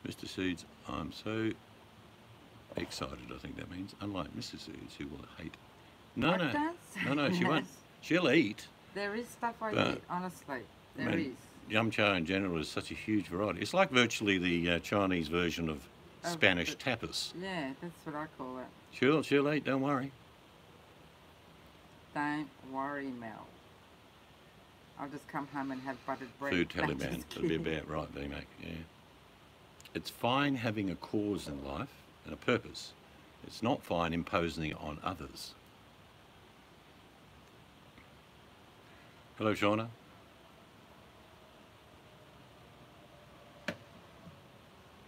Mr. Seeds, I'm so excited, I think that means, unlike Mrs. Seeds, who will hate. No, she won't. She'll eat. There is stuff I eat, honestly. There is. Yum cha in general is such a huge variety. It's like virtually the Chinese version of Spanish tapas. Yeah, that's what I call it. She'll eat, don't worry. Don't worry, Mel. I'll just come home and have buttered bread. Food Taliban. That'll be about right, VMAC, yeah. It's fine having a cause in life and a purpose. It's not fine imposing it on others. Hello, Shauna.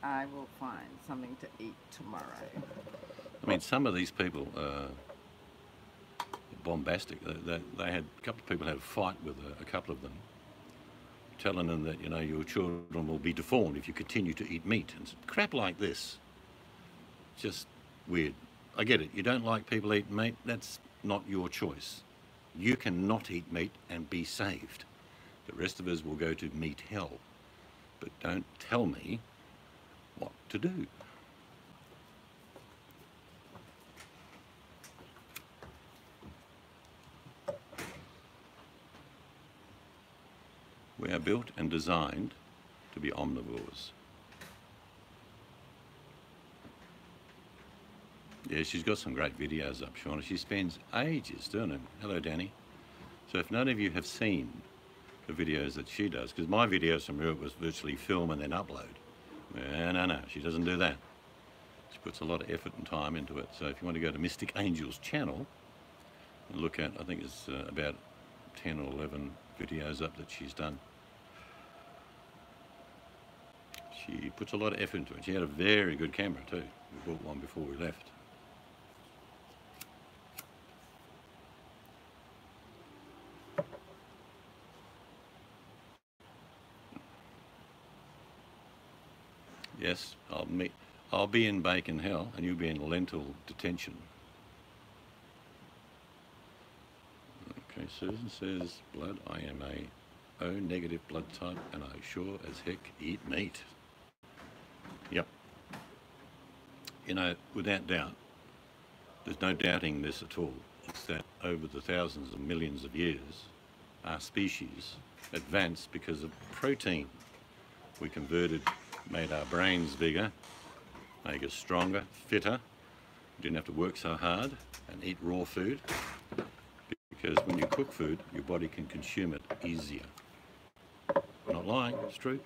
I will find something to eat tomorrow. I mean, some of these people are bombastic. They had a couple of people had a fight with a couple of them, telling them that, you know, your children will be deformed if you continue to eat meat and crap like this. Just weird. I get it. You don't like people eating meat. That's not your choice. You cannot eat meat and be saved. The rest of us will go to meat hell. But don't tell me what to do. We are built and designed to be omnivores. Yeah, she's got some great videos up, Shauna. She spends ages doing them. Hello, Danny. So if none of you have seen the videos that she does, because my videos from her was virtually film and then upload. No, she doesn't do that. She puts a lot of effort and time into it. So if you want to go to Mystic Angel's channel and look at, I think it's about 10 or 11 videos up that she's done. She puts a lot of effort into it. She had a very good camera too. We bought one before we left. Yes, I'll be in bacon hell and you'll be in lentil detention. Okay, Susan says blood. I am a O negative blood type and I sure as heck eat meat. Yep. You know, without doubt, there's no doubting this at all. It's that over the thousands and millions of years, our species advanced because of protein. We converted, made our brains bigger, make us stronger, fitter. We didn't have to work so hard and eat raw food, because when you cook food, your body can consume it easier. I'm not lying, it's true.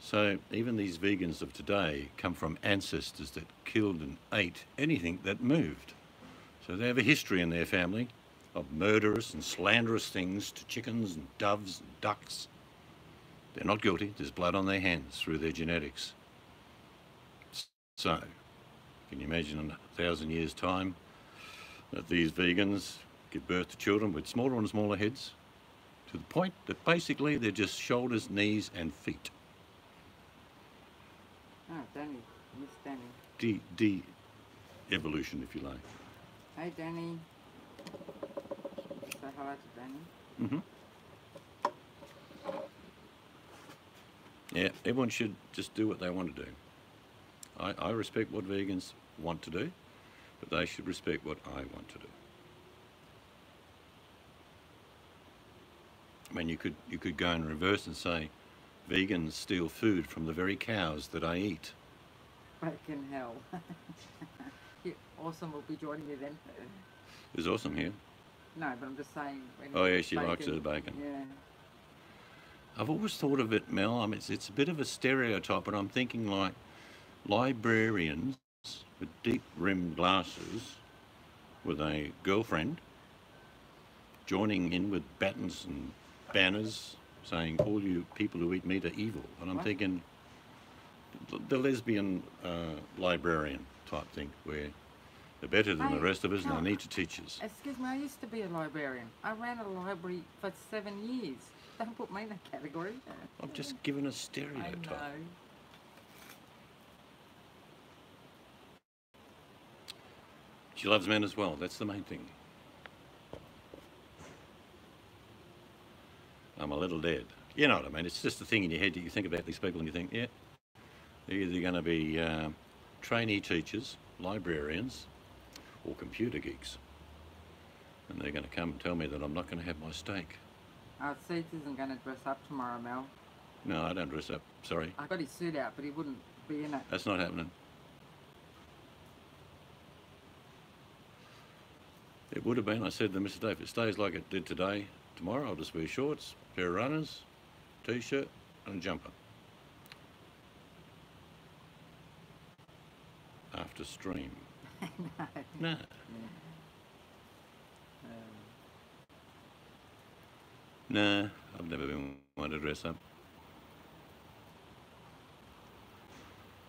So even these vegans of today come from ancestors that killed and ate anything that moved. So they have a history in their family of murderous and slanderous things to chickens and doves and ducks. They're not guilty. There's blood on their hands through their genetics. So, can you imagine in 1,000 years' time that these vegans give birth to children with smaller and smaller heads, to the point that basically they're just shoulders, knees and feet. Oh, Danny. Miss Danny. De-evolution, if you like. Hey, Danny. Say hello to Danny. Mm-hmm. Yeah, everyone should just do what they want to do. I respect what vegans want to do, but they should respect what I want to do. I mean, you could go in reverse and say, vegans steal food from the very cows that I eat. Bacon hell. Yeah, Awesome will be joining you then. It's awesome here. No, but I'm just saying. Oh yeah, she likes her bacon. Yeah. I've always thought of it, Mel, I mean, it's a bit of a stereotype, but I'm thinking like librarians with deep rimmed glasses with a girlfriend joining in with battens and banners saying all you people who eat meat are evil. And I'm What? thinking the lesbian librarian type thing where they're better than the Hey, rest of us and no, they need to teach us. Excuse me, I used to be a librarian. I ran a library for 7 years. Don't put me in that category. I've just given a I stereotype. know. She loves men as well, that's the main thing. I'm a little dead. You know what I mean? It's just a thing in your head that you think about these people and you think, yeah, they're either going to be trainee teachers, librarians, or computer geeks. And they're going to come and tell me that I'm not going to have my steak. Seeds isn't going to dress up tomorrow, Mel. No, I don't dress up, sorry. I got his suit out, but he wouldn't be in it. That's not happening. It would have been, I said to Mr. Dave, if it stays like it did today, tomorrow I'll just wear shorts, pair of runners, t-shirt and a jumper. After stream. No. No. Nah, I've never been one to dress up.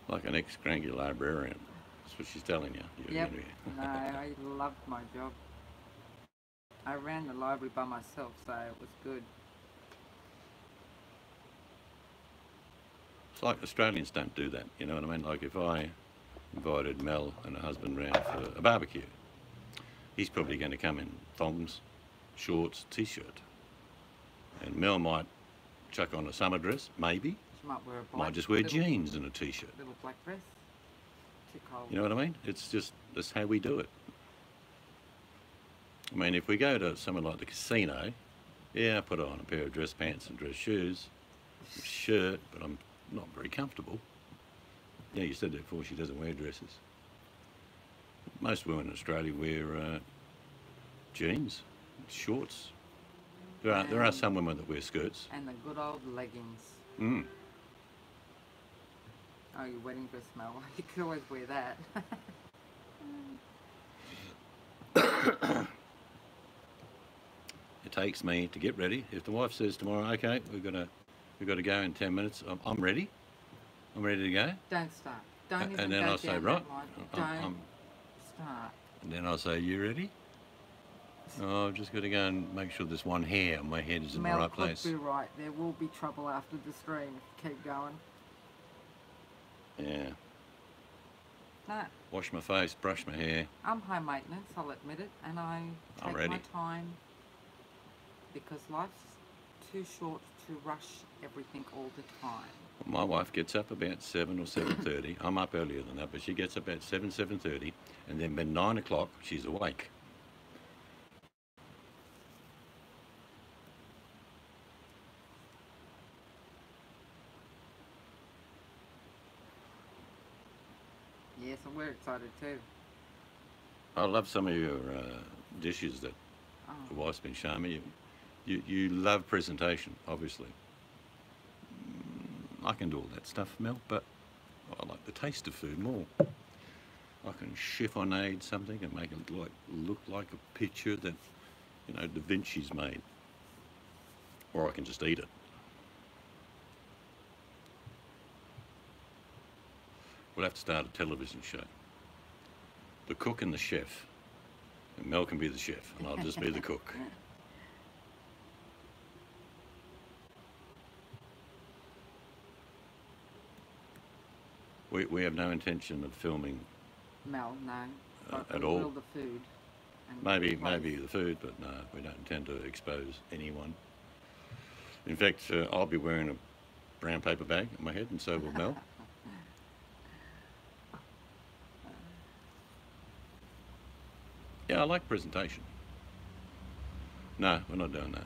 Like an ex-cranky librarian. That's what she's telling you. Yep. No, I loved my job. I ran the library by myself, so it was good. It's like Australians don't do that, you know what I mean? Like if I invited Mel and her husband round for a barbecue, he's probably going to come in thongs, shorts, t-shirt. And Mel might chuck on a summer dress, maybe. She might wear a black, Might just wear little, jeans and a t-shirt. little black dress. Too cold. You know what I mean? It's just, that's how we do it. I mean, if we go to somewhere like the casino, yeah, I put on a pair of dress pants and dress shoes, a shirt, but I'm not very comfortable. Yeah, you said that before, she doesn't wear dresses. most women in Australia wear jeans, shorts. There are some women that wear skirts. And the good old leggings. Mm. Oh, your wedding dress, Mel. You could always wear that. It takes me to get ready. If the wife says tomorrow, okay, we've got to go in 10 minutes, I'm ready. I'm ready to go. Don't start. Don't even And then go I say, down right, that line. I'm- Don't start. and then I say, you ready? Oh, I've just got to go and make sure this one hair on my head is in the Mel right could place. be right. There will be trouble after the stream if you keep going. Yeah. No, Wash my face, brush my hair. I'm high maintenance, I'll admit it, and I I'm take my ready. time because life's too short to rush everything all the time. My wife gets up about 7 or 7:30. I'm up earlier than that, but she gets up at 7:30, and then by 9 o'clock she's awake. Yes, and we're excited too. I love some of your dishes that Oh, the wife's been showing me. You love presentation, obviously. I can do all that stuff, Mel, but I like the taste of food more. I can chiffonade something and make it look like a picture that, Da Vinci's made. Or I can just eat it. We'll have to start a television show. The cook and the chef. And Mel can be the chef, and I'll just be the cook. We have no intention of filming Mel, no. But at we all. will the food. And Maybe the place. the food, but no, we don't intend to expose anyone. In fact, I'll be wearing a brown paper bag on my head, and so will Mel. Yeah, I like presentation. No, we're not doing that.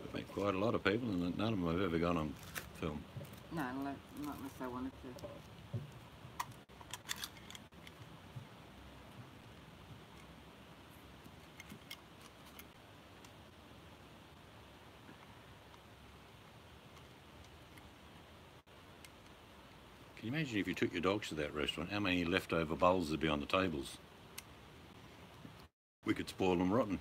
We've met quite a lot of people, and none of them have ever gone on film. No, not unless I wanted to. Can you imagine if you took your dogs to that restaurant, how many leftover bowls there'd be on the tables? We could spoil them rotten.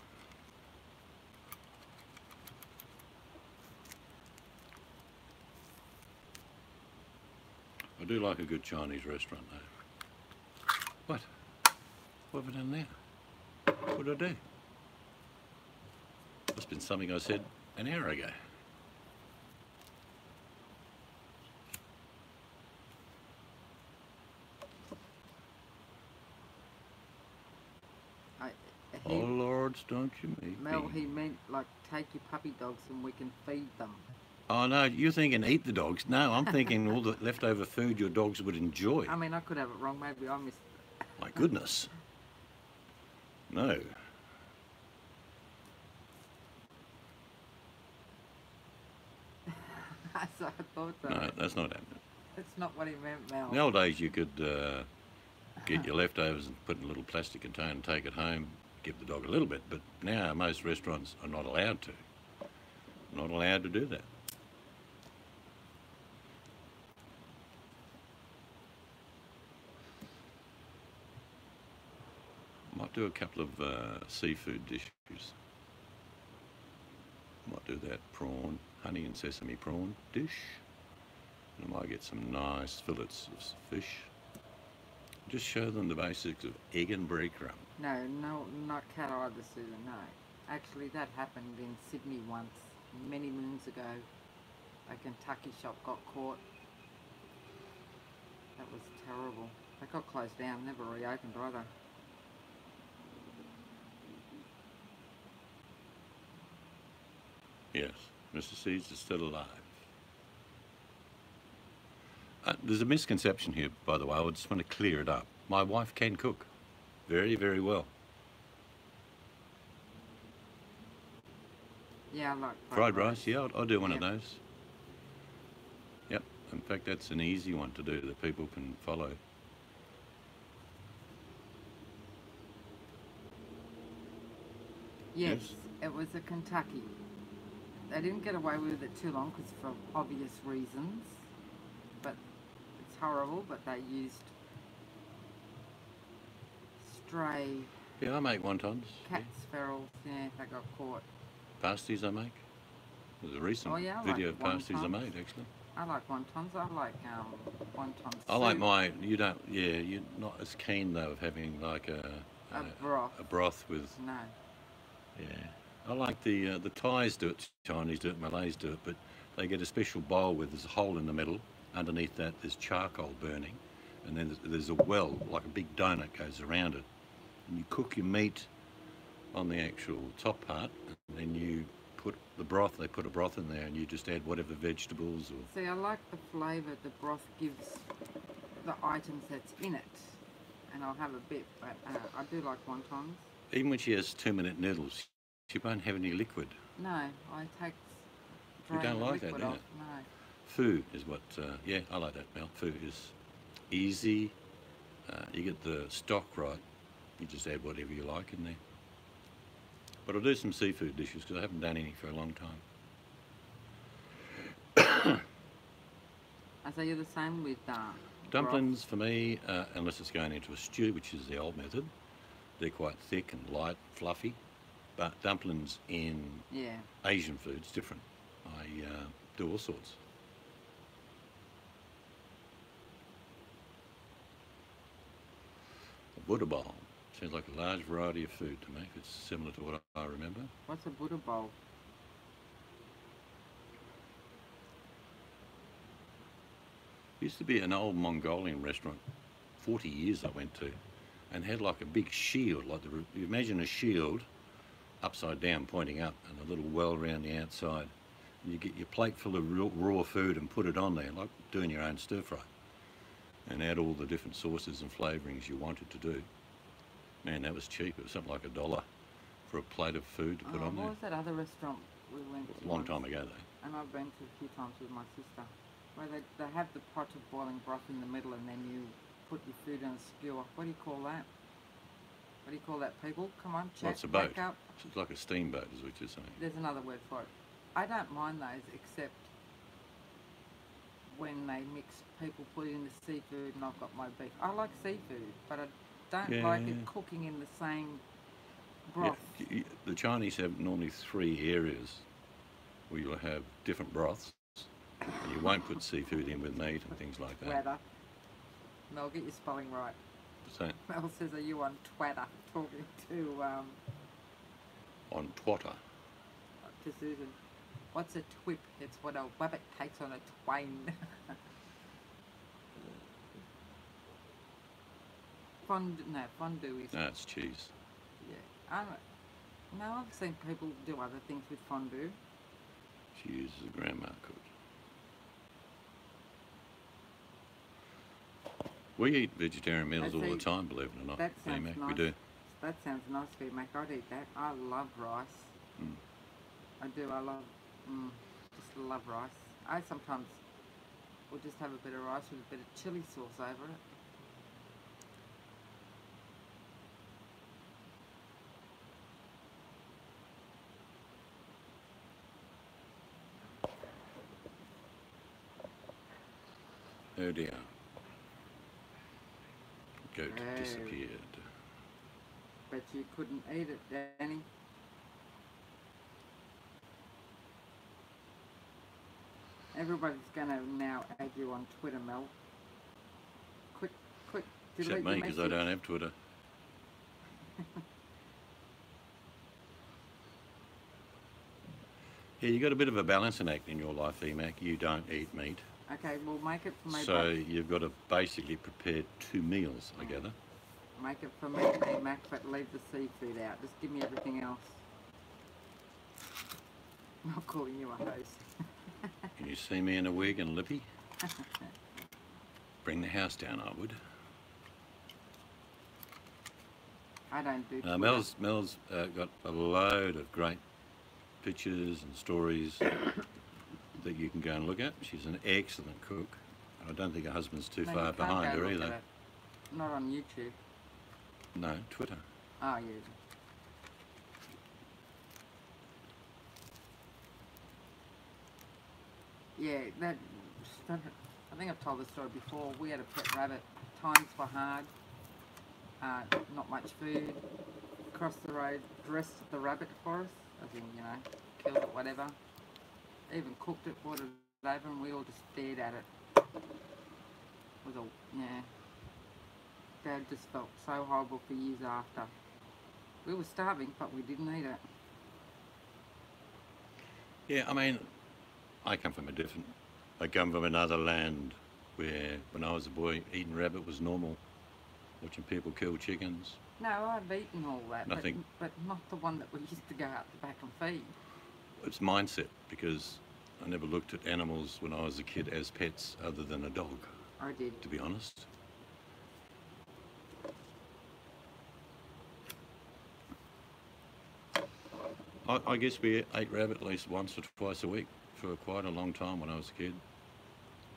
I do like a good Chinese restaurant though. What? What have I done now? What did I do? Must have been something I said an hour ago. He, Oh Lords, don't you make Mel, me. he meant like take your puppy dogs and we can feed them. Oh no, you're thinking eat the dogs. No, I'm thinking all the leftover food your dogs would enjoy. I mean, I could have it wrong. Maybe I missed. My goodness. No. So I thought so. No, that's not happening. That's not what he meant, Mel. Nowadays you could get your leftovers and put in a little plastic container and take it home, give the dog a little bit, but now most restaurants are not allowed to. Not allowed to do that. Might do a couple of seafood dishes. Might do that prawn, honey and sesame prawn dish. And I might get some nice fillets of fish. Just show them the basics of egg and breadcrumb. No, not cat either, Susan. No, actually, that happened in Sydney once, many moons ago. A Kentucky shop got caught. That was terrible. They got closed down, never reopened either. Yes, Mr. Seeds is still alive. There's a misconception here, by the way. I just want to clear it up. My wife can cook very, very well. Yeah, Yeah, I like Fried rice, yeah, I'll do one of Yep. those. Yep. In fact, that's an easy one to do that people can follow. Yes, Yes. it was a Kentucky. They didn't get away with it too long because for obvious reasons, but it's horrible. But they used stray Yeah, I make wontons. Yeah. cats, ferals. Yeah, they got caught. Pasties I make. There's a recent Oh yeah, I video like of pasties I wontons. made actually. I like wontons. I like wonton I like soup, my. You don't. Yeah, you're not as keen though of having like a broth. a broth with. No. Yeah, I like the Thais do it, Chinese do it, Malays do it, but they get a special bowl where there's a hole in the middle. Underneath that, there's charcoal burning, and then there's a well like a big donut goes around it, and you cook your meat on the actual top part, and then you put the broth. They put a broth in there, and you just add whatever vegetables or. See, I like the flavour the broth gives the items that's in it, and I'll have a bit, but I do like wontons. Even when she has 2-minute noodles, she won't have any liquid. No, I take You drain don't the like that, liquid do you? off. No. Foo is what, yeah, I like that, Mel. Foo is easy. You get the stock right. You just add whatever you like in there. But I'll do some seafood dishes because I haven't done any for a long time. I say you're the same with Dumplings for me, unless it's going into a stew, which is the old method, they're quite thick and light, fluffy. But dumplings in Yeah. Asian food's different. I do all sorts. A Buddha bowl sounds like a large variety of food to me. It's similar to what I remember. What's a Buddha bowl? Used to be an old Mongolian restaurant, 40 years I went to, and had like a big shield, like you imagine a shield upside down pointing up and a little well around the outside. And you get your plate full of raw food and put it on there, like doing your own stir fry, and add all the different sauces and flavourings you wanted to do. Man, that was cheap. It was something like $1 for a plate of food to put on What there. was that other restaurant we went to? A long once? time ago though. And I've been to a few times with my sister, where they have the pot of boiling broth in the middle, and then you put your food in a skewer. What do you call that? What do you call that, people? Come on, Well, chat, it's a boat. wake up. It's like a steamboat is what you're saying. There's another word for it. I don't mind those, except when they mix, people put in the seafood and I've got my beef. I like seafood, but I don't like Yeah. it cooking in the same Yeah, broth. the Chinese have normally 3 areas where you'll have different broths, and you won't put seafood in with meat and things like that. Twatter. Mel, get your spelling right. So Mel says, are you on Twatter? Talking to on twatter, Susan. What's a twip? It's what a wabbit takes on a twain. Fondue is. no, it's cheese. Yeah. No, I've seen people do other things with fondue. She uses a grandma could. We eat vegetarian meals all the see, time, believe it or not. That sounds VMAC. nice. We do. That sounds nice, VMAC. I'd eat that. I love rice. Mm. I do. I love, just love rice. I sometimes will just have a bit of rice with a bit of chili sauce over it. Oh dear. Goat Oh. disappeared. But you couldn't eat it, Danny. Everybody's going to now add you on Twitter, Mel. Quick, Except me, because I don't have Twitter. Yeah, you got a bit of a balancing act in your life, VMAC. You don't eat meat. Okay, we'll make it for me. So you've got to basically prepare 2 meals, I gather. Make it for me, VMAC, but leave the seafood out. Just give me everything else. I'm not calling you a host. Can you see me in a wig and lippy? Bring the house down, I would. I don't do Twitter. Mel's got a load of great pictures and stories that you can go and look at. She's an excellent cook. I don't think her husband's too No, far you can't behind go her look either. at it. Not on YouTube. No, Twitter. Oh, yeah. Yeah, that, I think I've told the story before. We had a pet rabbit. Times were hard. Not much food. Across the road, dressed the rabbit for us. As in, you know, killed it, whatever. Even cooked it, brought it over, and we all just stared at it. It was a, yeah. Dad just felt so horrible for years after. We were starving, but we didn't eat it. Yeah, I mean, I come from I come from another land where, when I was a boy, eating rabbit was normal. Watching people kill chickens. No, I've eaten all that, Nothing. but not the one that we used to go out the back and feed. It's mindset, because I never looked at animals when I was a kid as pets other than a dog, I did. to be honest. I guess we ate rabbit at least once or twice a week for quite a long time when I was a kid.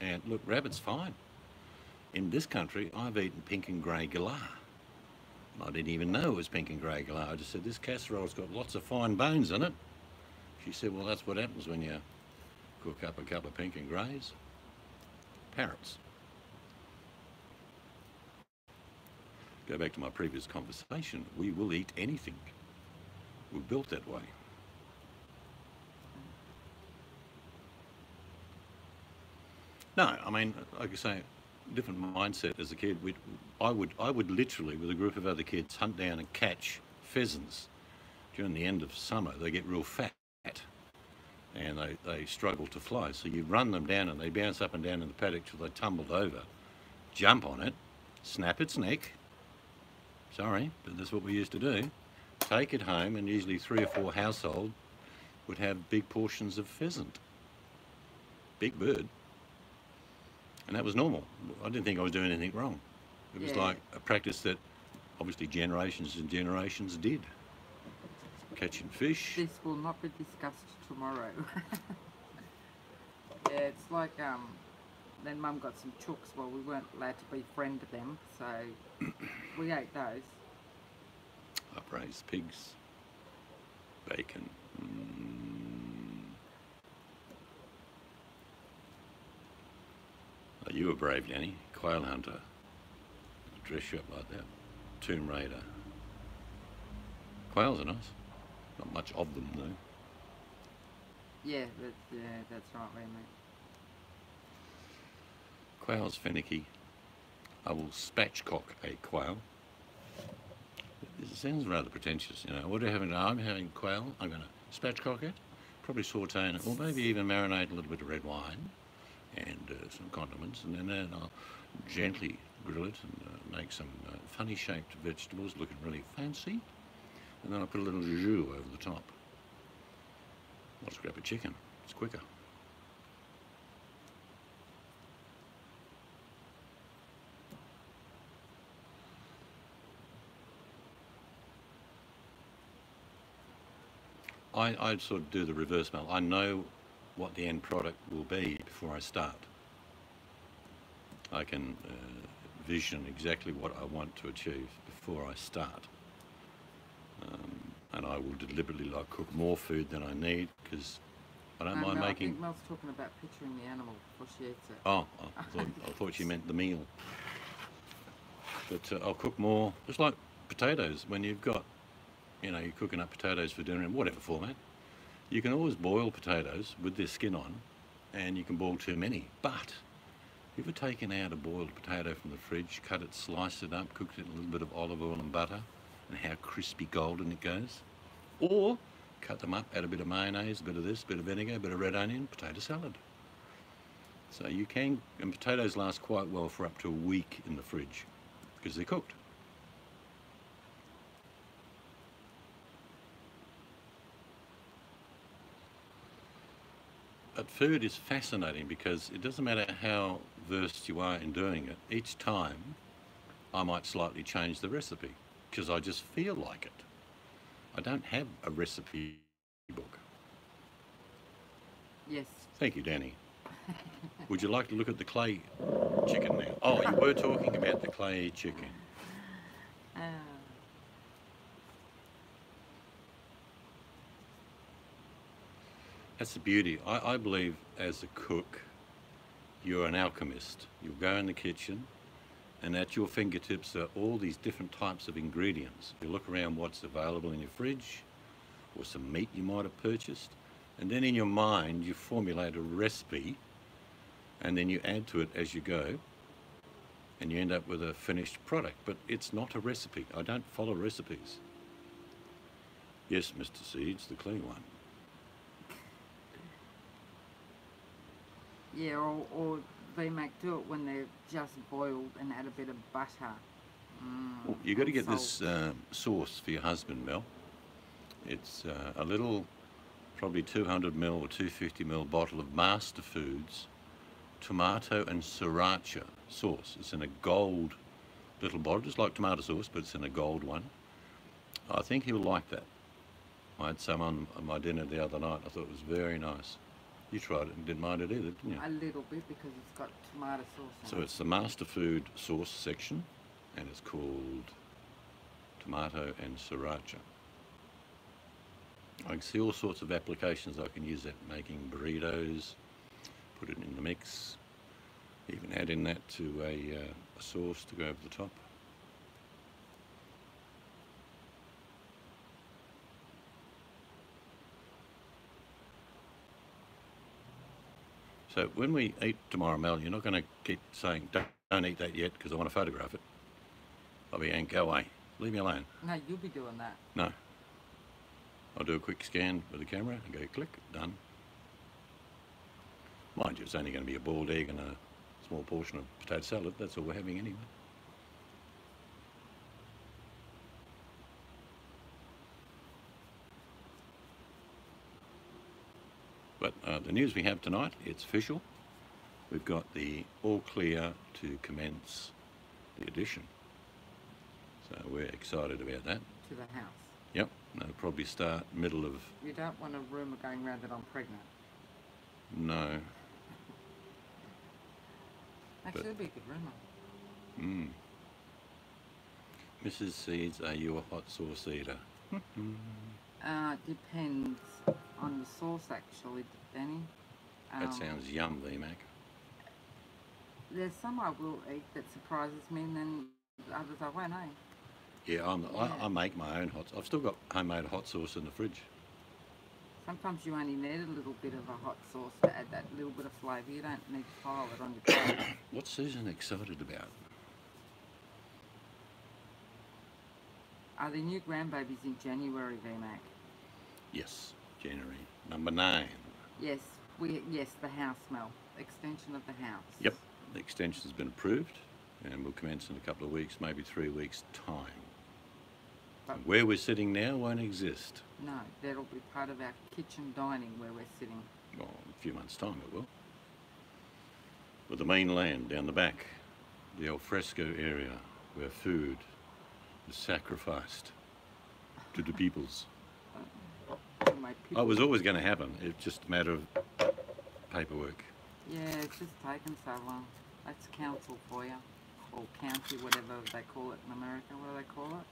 And look, rabbit's fine. In this country, I've eaten pink and grey galah. I didn't even know it was pink and grey galah. I just said, this casserole's got lots of fine bones in it. She said, well, that's what happens when you cook up a couple of pink and greys. Parrots. Go back to my previous conversation. We will eat anything. We're built that way. No, I mean, like I say, different mindset as a kid. I would literally, with a group of other kids, hunt down and catch pheasants. During the end of summer, they get real fat and they struggle to fly. So you run them down and they bounce up and down in the paddock till they tumbled over. Jump on it, snap its neck. Sorry, but that's what we used to do. Take it home, and usually 3 or 4 households would have big portions of pheasant. Big bird. And that was normal. I didn't think I was doing anything wrong. It was like a practice that obviously generations and generations did. Catching fish. This will not be discussed tomorrow. Yeah, it's like, then Mum got some chooks. Well, we weren't allowed to befriend them, so we ate those. Upraised pigs. Bacon. Oh, you were brave, Yanni. Quail hunter. Dress you up like that. Tomb Raider. Quails are nice. Not much of them, though. Yeah, that's right, mate. Quail's finicky. I will spatchcock a quail. It sounds rather pretentious, you know. What are you having? I'm having quail. I'm going to spatchcock it, probably saute it, or maybe even marinate a little bit of red wine and some condiments, and then I'll gently grill it and make some funny shaped vegetables looking really fancy, and then I'll put a little jus over the top. I'll just grab a chicken. It's quicker. I'd sort of do the reverse mail. I know what the end product will be before I start. I can vision exactly what I want to achieve before I start. And I will deliberately cook more food than I need, because I don't mind making... I think Mel's talking about picturing the animal before she eats it. Oh, I thought she meant the meal. But I'll cook more, just like potatoes. When you've got, you know, you're cooking up potatoes for dinner in whatever format, you can always boil potatoes with their skin on, and you can boil too many. But if you've taken out a boiled potato from the fridge, cut it, sliced it up, cooked it in a little bit of olive oil and butter, and how crispy golden it goes, or cut them up, add a bit of mayonnaise, a bit of this, a bit of vinegar, a bit of red onion, potato salad. So you can, and potatoes last quite well for up to a week in the fridge because they're cooked. But food is fascinating because it doesn't matter how versed you are in doing it, each time I might slightly change the recipe because I just feel like it. I don't have a recipe book. Yes. Thank you, Danny. Would you like to look at the clay chicken now? Oh, you were talking about the clay chicken. Uh, That's the beauty. I believe as a cook, you're an alchemist. You'll go in the kitchen and at your fingertips are all these different types of ingredients. You look around what's available in your fridge or some meat you might have purchased, and then in your mind you formulate a recipe and then you add to it as you go and you end up with a finished product. But it's not a recipe. I don't follow recipes. Yes, Mr. Seeds, the clean one. yeah, or they make do it when they're just boiled and add a bit of butter. Well, you've got to and get this sauce for your husband, Mel. It's a little, probably 200 ml or 250 ml bottle of Master Foods tomato and sriracha sauce. It's in a gold little bottle, just like tomato sauce, but it's in a gold one. I think he'll like that. I had some on my dinner the other night. I thought it was very nice. You tried it and didn't mind it either, didn't you? A little bit because it's got tomato sauce in So it. it's the Master Food sauce section, and it's called tomato and sriracha. I can see all sorts of applications I can use that, making burritos, put it in the mix, even add in that to a sauce to go over the top. So when we eat tomorrow, Mel, you're not going to keep saying, don't eat that yet because I want to photograph it. I'll be going, go away, leave me alone. No, you'll be doing that. No. I'll do a quick scan with the camera and go click, done. Mind you, it's only going to be a boiled egg and a small portion of potato salad. That's all we're having anyway. But the news we have tonight, it's official. We've got the all clear to commence the addition. So we're excited about that. To the house. Yep, they'll probably start middle of, You don't want a rumour going around that I'm pregnant. no, Actually, it'd be a good rumour. Mrs. Seeds, are you a hot sauce eater? Depends on the sauce, actually, Danny. That sounds yum, VMAC. There's some I will eat that surprises me, and then others I won't, eh? Yeah, Yeah. I make my own hot. I've still got homemade hot sauce in the fridge. Sometimes you only need a little bit of a hot sauce to add that little bit of flavour. You don't need to pile it on your plate. What's Susan excited about? Are the new grandbabies in January, VMAC? Yes, January number 9. Yes, the house, Mel. Extension of the house. Yep, the extension's been approved and will commence in a couple of weeks, maybe 3 weeks' time. But Where we're sitting now won't exist. no, that'll be part of our kitchen dining where we're sitting. Well, in a few months' time it will. With the main land down the back, the al fresco area where food is sacrificed to the peoples. My Oh, it people- was always going to happen. It's just a matter of paperwork. Yeah, it's just taken so long. That's council for you. Or county, whatever they call it in America. What do they call it?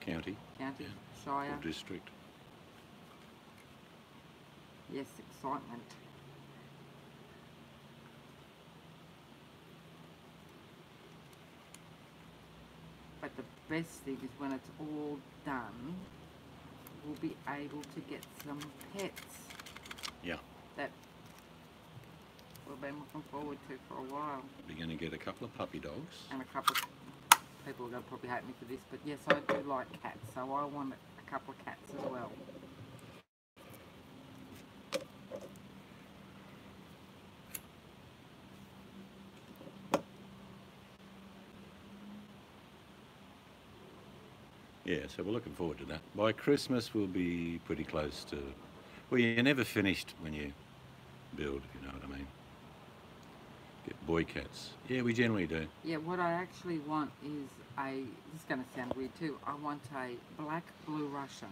County County? Yeah. Shire? or district. Yes, excitement. But the best thing is when it's all done, we'll be able to get some pets Yeah, that we've been looking forward to for a while. we're going to get a couple of puppy dogs. And a couple of people are going to probably hate me for this, but yes, I do like cats, so I want a couple of cats as well. Yeah, so we're looking forward to that. By Christmas, we'll be pretty close to. Well, you're never finished when you build, if you know what I mean. Get boy cats. Yeah, we generally do. Yeah, what I actually want is this is going to sound weird too, I want a black blue Russian.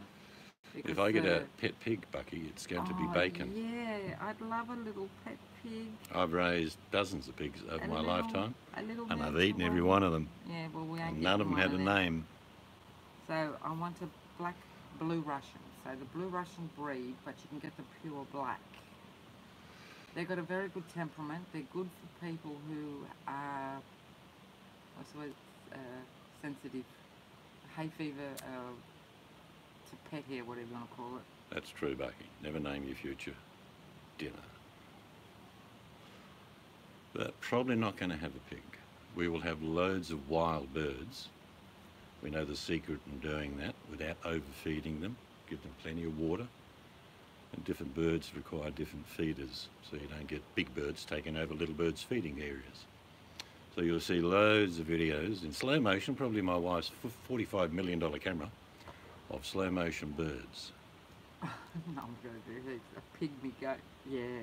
If I get a pet pig, Bucky, it's going to be bacon. Yeah, I'd love a little pet pig. I've raised dozens of pigs over my lifetime, and I've eaten every one. one of them. Yeah, well, we ain't And none of them had a name. So I want a black blue Russian. So the blue Russian breed, but you can get the pure black. They've got a very good temperament. They're good for people who are, I suppose, sensitive, hay fever, to pet hair, whatever you want to call it. That's true, Bucky. Never name your future dinner. But probably not going to have a pig. We will have loads of wild birds. We know the secret in doing that without overfeeding them. Give them plenty of water. And different birds require different feeders, so you don't get big birds taking over little birds' feeding areas. So you'll see loads of videos in slow motion, probably my wife's $45 million camera, of slow motion birds. I'm going to do a pygmy goat. Yeah.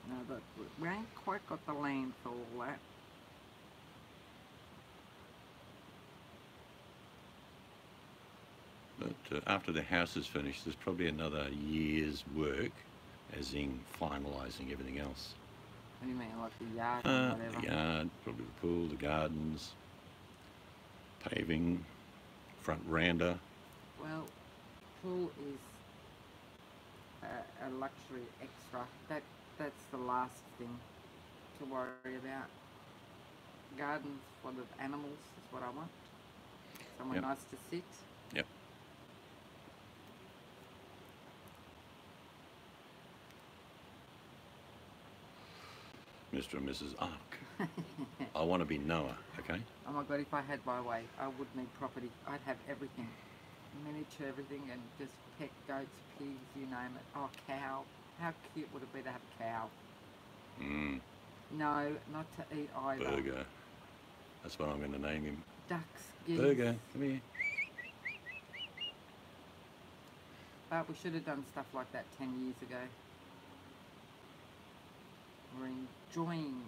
No, but we ain't quite got the land for all that. But after the house is finished, there's probably another year's work, as in finalising everything else. What do you mean, like the yard and whatever? The yard, probably the pool, the gardens, paving, front veranda. Well, pool is a luxury extra. That's the last thing to worry about. Gardens for the animals is what I want. Somewhere nice to sit. Yep. Mr. and Mrs. Ark. I want to be Noah, okay? Oh my God, if I had my way, I would need property. I'd have everything. Miniature everything, and just pet goats, pigs, you name it. Oh, cow. How cute would it be to have a cow? No, not to eat either. Burger. That's what I'm going to name him. Ducks, geese. Burger, come here. But we should have done stuff like that 10 years ago. We're enjoying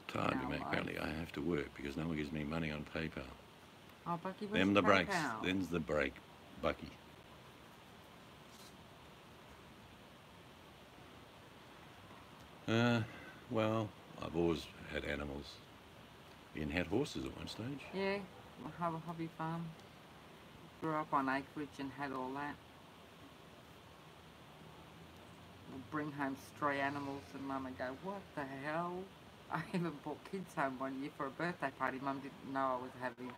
Time to make money. I have to work because no one gives me money on PayPal. Oh, Bucky, where's Them the PayPal? breaks. Them's the break, Bucky. Well, I've always had animals. Ian had horses at one stage. Yeah, my hobby farm. Grew up on acreage and had all that. We'd bring home stray animals and Mum would go, what the hell? I even brought kids home one year for a birthday party. Mum didn't know I was having.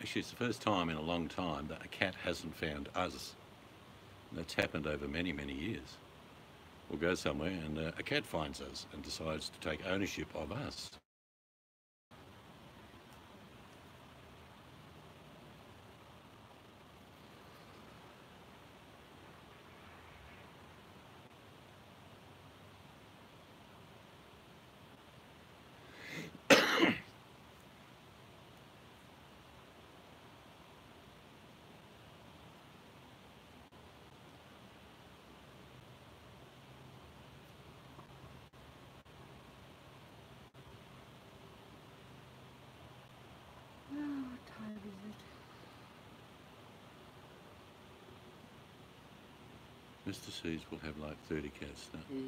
Actually, it's the first time in a long time that a cat hasn't found us. And that's happened over many, many years. We'll go somewhere and a cat finds us and decides to take ownership of us. What time is it? Mr. Seeds will have like 30 cats now. He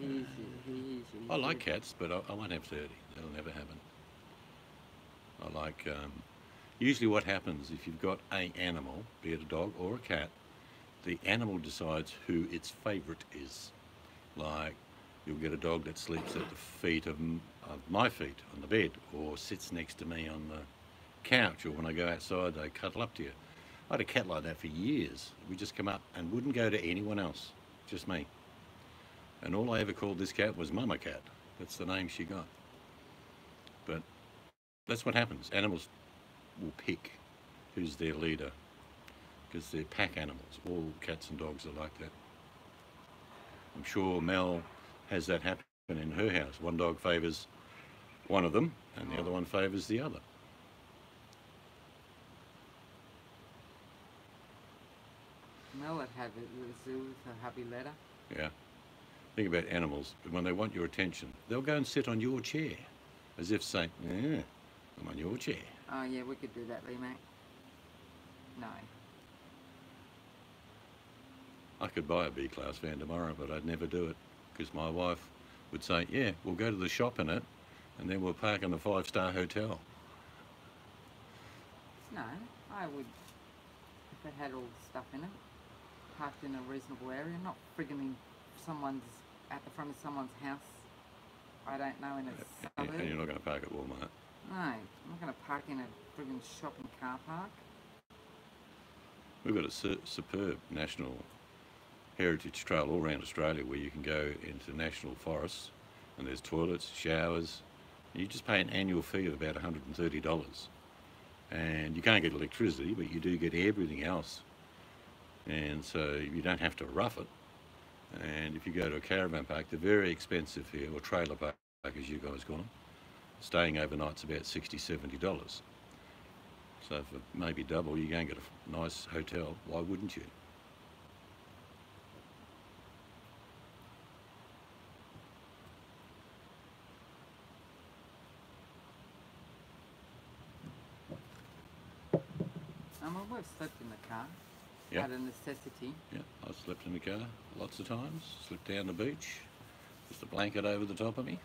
is. I like cats, but I won't have 30. That'll never happen. I like, usually what happens if you've got an animal, be it a dog or a cat, the animal decides who its favourite is. Like, you'll get a dog that sleeps at the feet of my feet on the bed, or sits next to me on the couch, or when I go outside they cuddle up to you. I had a cat like that for years. We just come up and wouldn't go to anyone else, just me. And all I ever called this cat was Mama Cat. That's the name she got. But that's what happens. Animals will pick who's their leader because they're pack animals. All cats and dogs are like that. I'm sure Mel has that happen in her house. One dog favours one of them and the other one favours the other. Mel would have it at the zoo with her hubby letter. Yeah. Think about animals. When they want your attention, they'll go and sit on your chair as if saying, yeah, I'm on your chair. Oh yeah, we could do that, Lee Mac. No. I could buy a B-class van tomorrow, but I'd never do it because my wife would say, yeah, we'll go to the shop in it and then we'll park in a 5-star hotel. No, I would, if it had all the stuff in it, parked in a reasonable area, not frigging in at the front of someone's house. I don't know, in a suburb. And you're not going to park at Walmart. No, I'm not going to park in a frigging shopping car park. We've got a superb national heritage trail all around Australia where you can go into national forests and there's toilets, showers. You just pay an annual fee of about $130. And you can't get electricity, but you do get everything else. And so you don't have to rough it. And if you go to a caravan park, they're very expensive here, or trailer park as you guys call them. Staying overnight's about $60, $70. So for maybe double, you go and get a nice hotel. Why wouldn't you? Well, we've slept in the car. Yep. Out of necessity. Yeah, I've slept in the car lots of times. Slept down the beach, just a blanket over the top of me.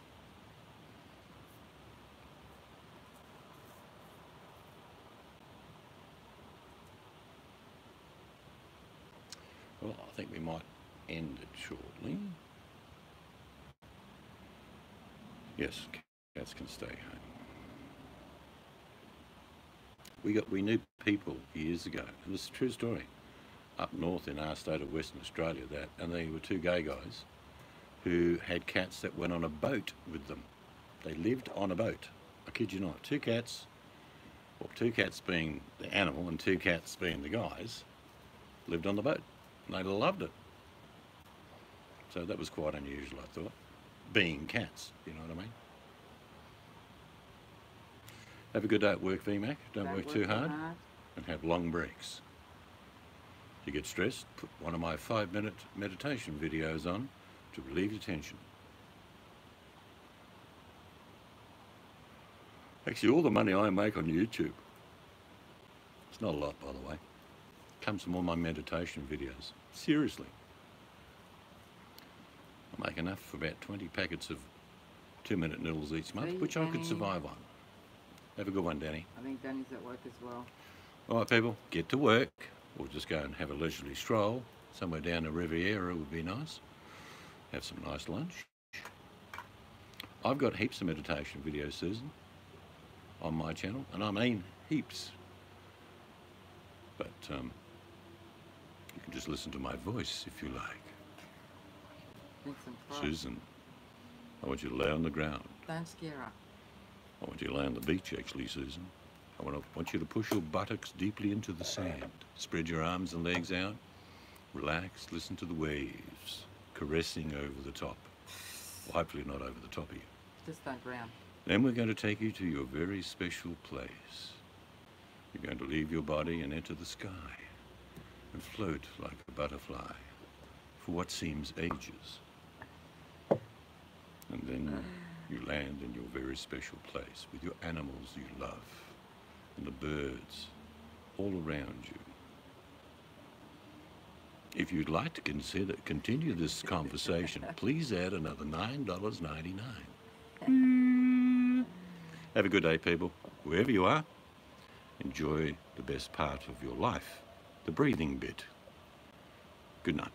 Well, I think we might end it shortly. Yes, cats can stay home. We knew people years ago, and this is a true story, up north in our state of Western Australia, and they were 2 gay guys who had cats that went on a boat with them. They lived on a boat. I kid you not. 2 cats, or 2 cats being the animal and 2 cats being the guys, lived on the boat. And they loved it. So that was quite unusual, I thought. Being cats, you know what I mean? Have a good day at work, VMAC. Don't work too hard. And have long breaks. If you get stressed, put one of my 5-minute meditation videos on to relieve your tension. Actually, all the money I make on YouTube, it's not a lot, by the way, comes from all my meditation videos. Seriously. I make enough for about 20 packets of 2-minute noodles each month, which I could survive on. Have a good one, Danny. I think Danny's at work as well. All right, people, get to work, or just go and have a leisurely stroll. Somewhere down the Riviera would be nice. Have some nice lunch. I've got heaps of meditation videos, Susan, on my channel, and I mean heaps. But you can just listen to my voice if you like. Susan, I want you to lay on the ground. Don't scare her. I want you to lay on the beach, actually, Susan. I want you to push your buttocks deeply into the sand. Spread your arms and legs out. Relax, listen to the waves caressing over the top. Well, hopefully not over the top of you. Just don't drown. Then we're going to take you to your very special place. You're going to leave your body and enter the sky and float like a butterfly for what seems ages. And then you land in your very special place with your animals you love and the birds all around you. If you'd like to continue this conversation, please add another $9.99. Have a good day, people. Wherever you are, enjoy the best part of your life, the breathing bit. Good night.